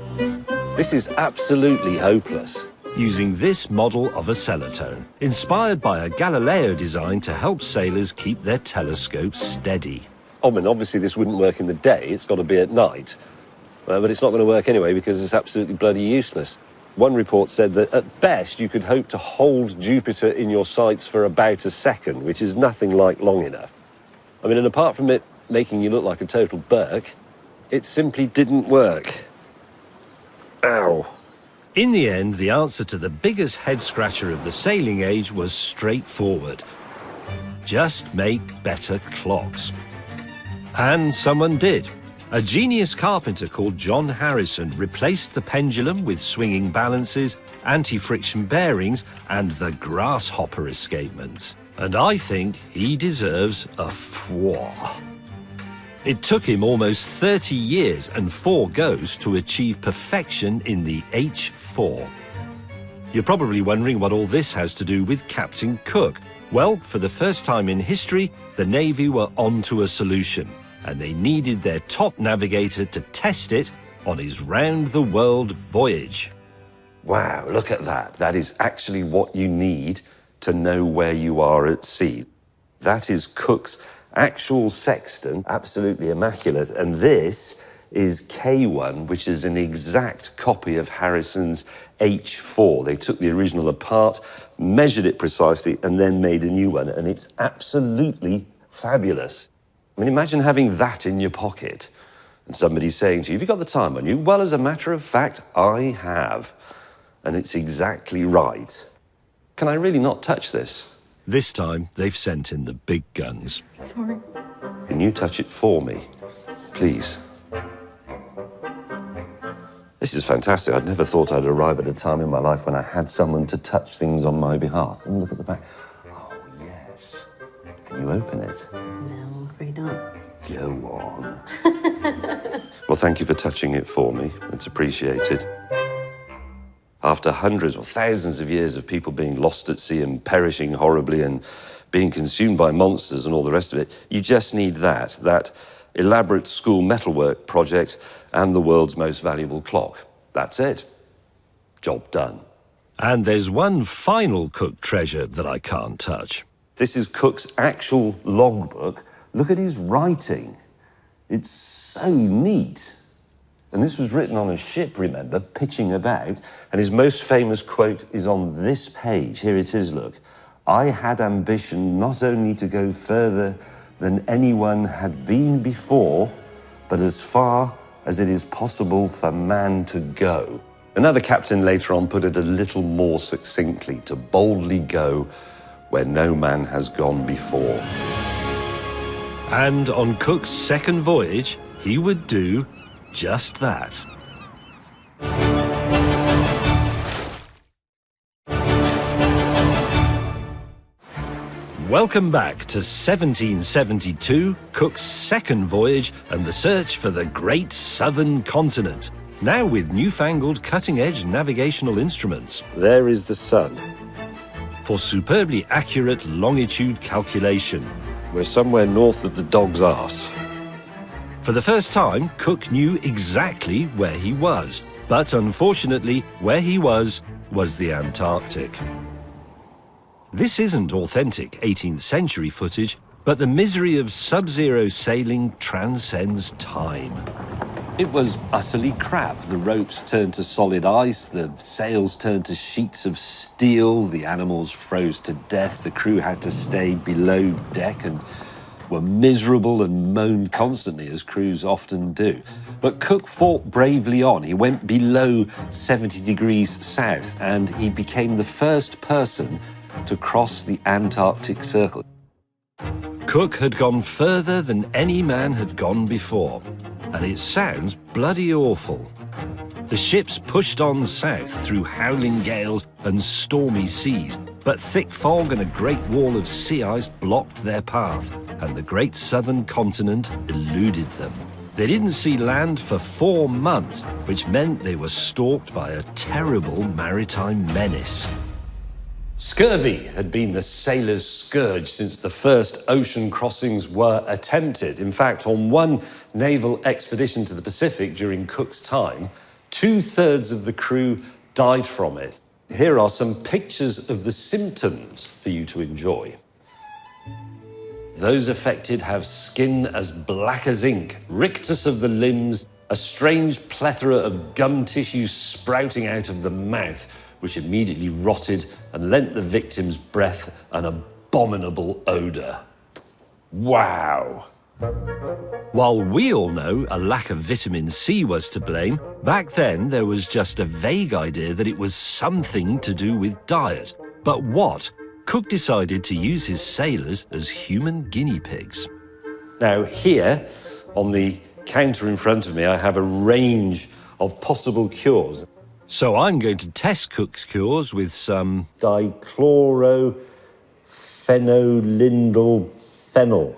This is absolutely hopeless. using this model of a celotone, inspired by a Galileo design to help sailors keep their telescopes steady. I mean, obviously this wouldn't work in the day, it's got to be at night. But it's not going to work anyway because it's absolutely bloody useless. One report said that at best you could hope to hold Jupiter in your sights for about a second, which is nothing like long enough. I mean, and apart from it making you look like a total Burke, it simply didn't work. Ow. In the end, the answer to the biggest head-scratcher of the sailing age was straightforward. Just make better clocks. And someone did. A genius carpenter called John Harrison replaced the pendulum with swinging balances, anti-friction bearings, and the grasshopper escapement. And I think he deserves a four. It took him almost 30 years and 4 goes to achieve perfection in the H4. You're probably wondering what all this has to do with Captain Cook. Well, for the first time in history, the Navy were onto a solution, and they needed their top navigator to test it on his round-the-world voyage. Wow, look at that. That is actually what you need to know where you are at sea. That is Cook's actual sextant, absolutely immaculate, and this is K1, which is an exact copy of Harrison's H4. They took the original apart, measured it precisely, and then made a new one, and it's absolutely fabulous. I mean, imagine having that in your pocket and somebody saying to you, have you got the time on you? Well, as a matter of fact, I have. And it's exactly right. Can I really not touch this? This time, they've sent in the big guns. Sorry. Can you touch it for me, please? This is fantastic. I'd never thought I'd arrive at a time in my life when I had someone to touch things on my behalf. Let me look at the back. Oh, yes. Can you open it? No, I'm afraid not. Go on. Well, thank you for touching it for me. It's appreciated. After hundreds or thousands of years of people being lost at sea and perishing horribly and being consumed by monsters and all the rest of it, you just need that elaborate school metalwork project and the world's most valuable clock. That's it. Job done. And there's one final Cook treasure that I can't touch. This is Cook's actual logbook. Look at his writing. It's so neat. And this was written on a ship, remember, pitching about. And his most famous quote is on this page. Here it is, look. I had ambition not only to go further than anyone had been before, but as far as it is possible for man to go. Another captain later on put it a little more succinctly, to boldly go where no man has gone before. And on Cook's second voyage, he would do just that. Welcome back to 1772, Cook's second voyage and the search for the great southern continent, now with newfangled cutting-edge navigational instruments. There is the sun. For superbly accurate longitude calculation. We're somewhere north of the dog's arse. For the first time, Cook knew exactly where he was, but unfortunately, where he was the Antarctic. This isn't authentic 18th century footage, but the misery of sub-zero sailing transcends time. It was utterly crap. The ropes turned to solid ice, the sails turned to sheets of steel, the animals froze to death, the crew had to stay below deck and were miserable and moaned constantly, as crews often do. But Cook fought bravely on. He went below 70 degrees south, and he became the first person to cross the Antarctic Circle. Cook had gone further than any man had gone before, and it sounds bloody awful. The ships pushed on south through howling gales and stormy seas, but thick fog and a great wall of sea ice blocked their path, and the great southern continent eluded them. They didn't see land for 4 months, which meant they were stalked by a terrible maritime menace. Scurvy had been the sailors' scourge since the first ocean crossings were attempted. In fact, on one naval expedition to the Pacific during Cook's time, 2/3 of the crew died from it. Here are some pictures of the symptoms for you to enjoy. Those affected have skin as black as ink, rictus of the limbs, a strange plethora of gum tissue sprouting out of the mouth, which immediately rotted and lent the victim's breath an abominable odour. Wow. While we all know a lack of vitamin C was to blame, back then there was just a vague idea that it was something to do with diet. But what? Cook decided to use his sailors as human guinea pigs. Now here, on the counter in front of me, I have a range of possible cures. So I'm going to test Cook's cures with some dichlorofenolindolphenol.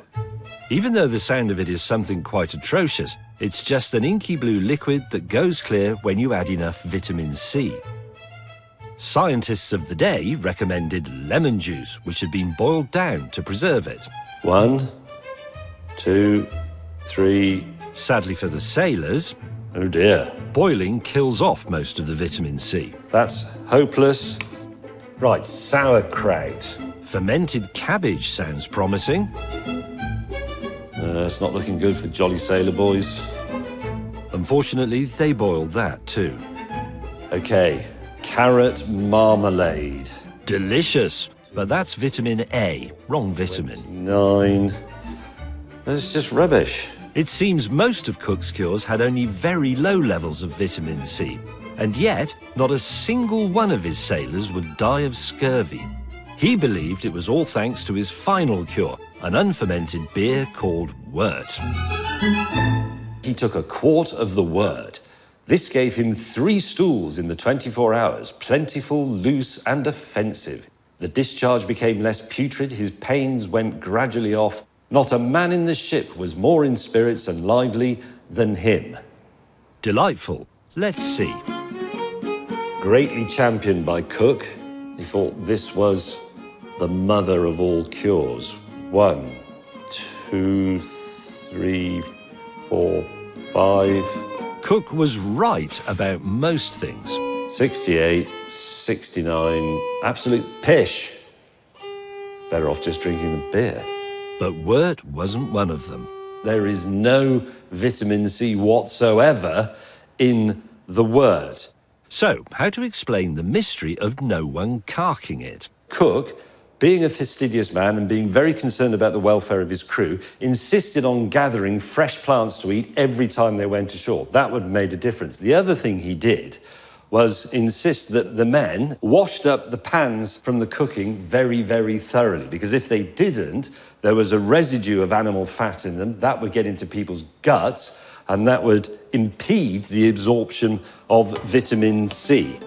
Even though the sound of it is something quite atrocious, it's just an inky blue liquid that goes clear when you add enough vitamin C. Scientists of the day recommended lemon juice, which had been boiled down to preserve it. 1, 2, 3. Sadly for the sailors, oh dear, boiling kills off most of the vitamin C. That's hopeless. Right, sauerkraut. Fermented cabbage sounds promising. It's not looking good for jolly sailor boys. Unfortunately, they boiled that too. Okay, carrot marmalade. Delicious, but that's vitamin A, wrong vitamin. 9. That's just rubbish. It seems most of Cook's cures had only very low levels of vitamin C, and yet not a single one of his sailors would die of scurvy. He believed it was all thanks to his final cure, an unfermented beer called wort. He took a quart of the wort. This gave him 3 stools in the 24 hours, plentiful, loose and offensive. The discharge became less putrid, his pains went gradually off. Not a man in the ship was more in spirits and lively than him. Delightful. Let's see. Greatly championed by Cook, he thought this was the mother of all cures. 1, 2, 3, 4, 5. Cook was right about most things. 68, 69, absolute pish. Better off just drinking the beer. But wort wasn't one of them. There is no vitamin C whatsoever in the wort. So, how to explain the mystery of no one carking it? Cook, being a fastidious man and being very concerned about the welfare of his crew, insisted on gathering fresh plants to eat every time they went ashore. That would have made a difference. The other thing he did was insist that the men washed up the pans from the cooking very, very thoroughly, because if they didn't, there was a residue of animal fat in them that would get into people's guts, and that would impede the absorption of vitamin C.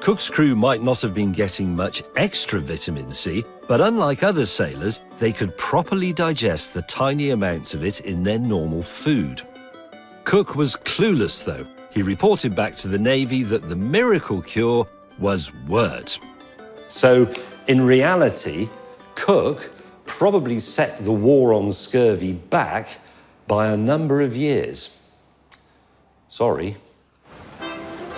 Cook's crew might not have been getting much extra vitamin C, but unlike other sailors, they could properly digest the tiny amounts of it in their normal food. Cook was clueless, though. He reported back to the Navy that the miracle cure was wort. So, in reality, Cook probably set the war on scurvy back by a number of years. Sorry.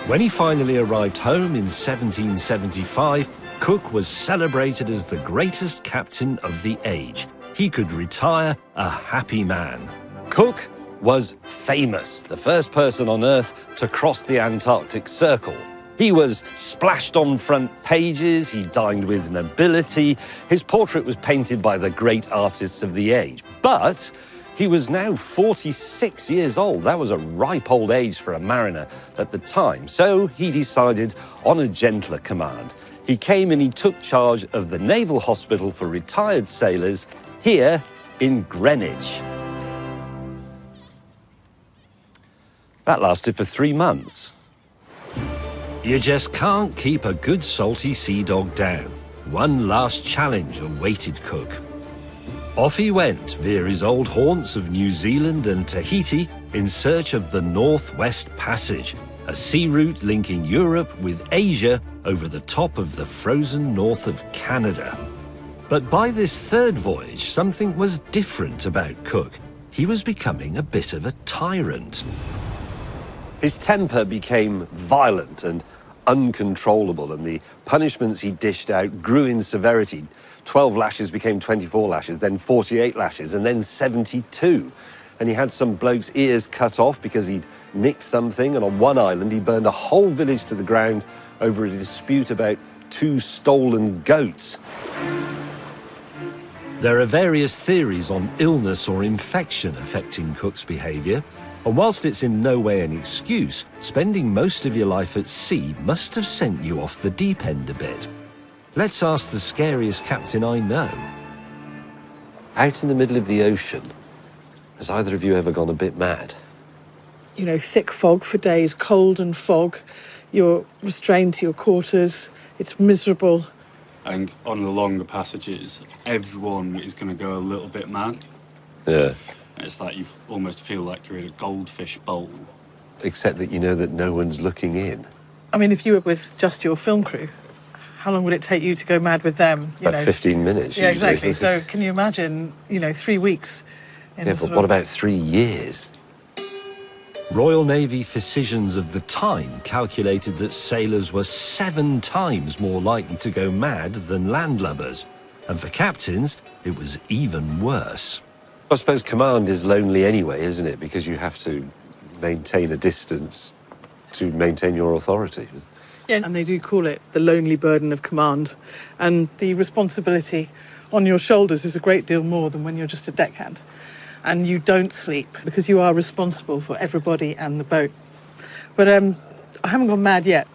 When he finally arrived home in 1775, Cook was celebrated as the greatest captain of the age. He could retire a happy man. Cook was famous, the first person on Earth to cross the Antarctic Circle. He was splashed on front pages, he dined with nobility, his portrait was painted by the great artists of the age. But he was now 46 years old. That was a ripe old age for a mariner at the time. So he decided on a gentler command. He came and he took charge of the Naval Hospital for retired sailors here in Greenwich. That lasted for 3 months. You just can't keep a good salty sea dog down. One last challenge awaited Cook. Off he went via his old haunts of New Zealand and Tahiti in search of the Northwest Passage, a sea route linking Europe with Asia over the top of the frozen north of Canada. But by this third voyage, something was different about Cook. He was becoming a bit of a tyrant. His temper became violent and uncontrollable, and the punishments he dished out grew in severity. 12 lashes became 24 lashes, then 48 lashes, and then 72. And he had some bloke's ears cut off because he'd nicked something, and on one island he burned a whole village to the ground over a dispute about 2 stolen goats. There are various theories on illness or infection affecting Cook's behaviour, and whilst it's in no way an excuse, spending most of your life at sea must have sent you off the deep end a bit. Let's ask the scariest captain I know. Out in the middle of the ocean, has either of you ever gone a bit mad? You know, thick fog for days, cold and fog. You're restrained to your quarters. It's miserable. And on the longer passages, everyone is going to go a little bit mad. Yeah. It's like you almost feel like you're in a goldfish bowl. Except that you know that no one's looking in. I mean, if you were with just your film crew, how long would it take you to go mad with them? About 15 minutes. Yeah, exactly. So can you imagine, 3 weeks? Yeah, but what about 3 years? Royal Navy physicians of the time calculated that sailors were 7 times more likely to go mad than landlubbers. And for captains, it was even worse. I suppose command is lonely anyway, isn't it? Because you have to maintain a distance to maintain your authority. Yeah, and they do call it the lonely burden of command. And the responsibility on your shoulders is a great deal more than when you're just a deckhand. And you don't sleep because you are responsible for everybody and the boat. But I haven't gone mad yet,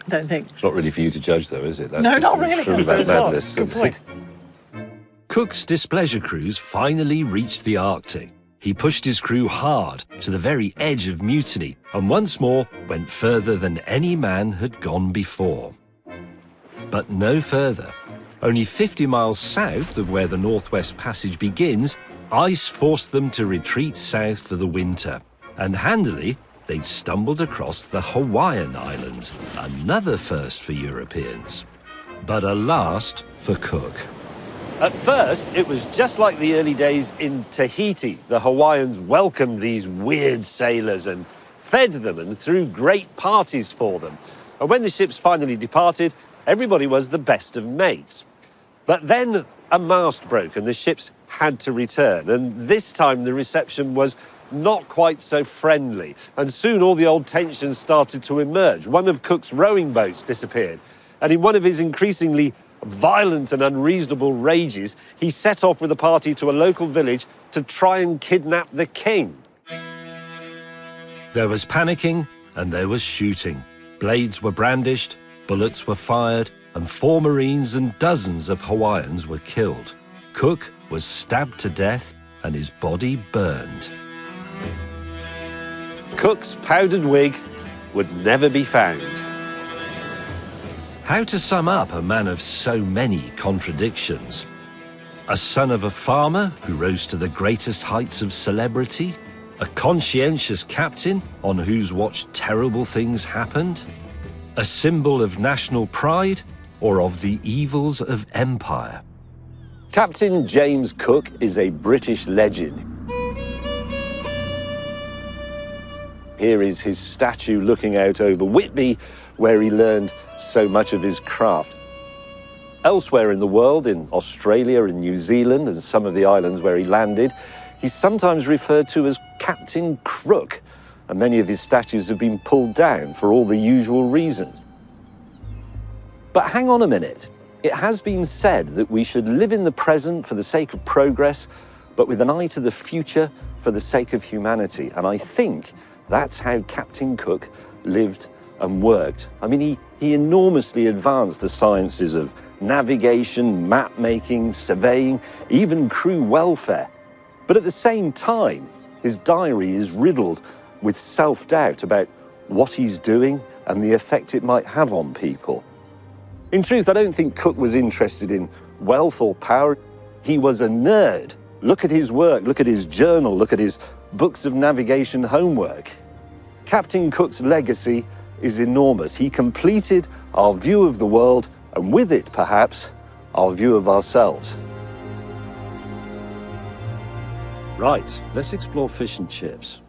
I don't think. It's not really for you to judge, though, is it? No, not really. It's about madness. Good point. Cook's displeasure cruise finally reached the Arctic. He pushed his crew hard to the very edge of mutiny and once more went further than any man had gone before. But no further. Only 50 miles south of where the Northwest Passage begins, ice forced them to retreat south for the winter. And handily, they'd stumbled across the Hawaiian Islands, another first for Europeans. But a last for Cook. At first, it was just like the early days in Tahiti. The Hawaiians welcomed these weird sailors and fed them and threw great parties for them. And when the ships finally departed, everybody was the best of mates. But then a mast broke and the ships had to return. And this time the reception was not quite so friendly. And soon all the old tensions started to emerge. One of Cook's rowing boats disappeared. And in one of his increasingly violent and unreasonable rages, he set off with a party to a local village to try and kidnap the king. There was panicking and there was shooting. Blades were brandished, bullets were fired, and 4 Marines and dozens of Hawaiians were killed. Cook was stabbed to death and his body burned. Cook's powdered wig would never be found. How to sum up a man of so many contradictions? A son of a farmer who rose to the greatest heights of celebrity? A conscientious captain on whose watch terrible things happened? A symbol of national pride or of the evils of empire? Captain James Cook is a British legend. Here is his statue looking out over Whitby, where he learned so much of his craft. Elsewhere in the world, in Australia and New Zealand and some of the islands where he landed, he's sometimes referred to as Captain Crook, and many of his statues have been pulled down for all the usual reasons. But hang on a minute. It has been said that we should live in the present for the sake of progress, but with an eye to the future for the sake of humanity. And I think that's how Captain Cook lived and worked. I mean, he enormously advanced the sciences of navigation, map making, surveying, even crew welfare. But at the same time, his diary is riddled with self-doubt about what he's doing and the effect it might have on people. In truth, I don't think Cook was interested in wealth or power. He was a nerd. Look at his work, look at his journal, look at his books of navigation homework. Captain Cook's legacy is enormous. He completed our view of the world, and with it, perhaps, our view of ourselves. Right, let's explore fish and chips.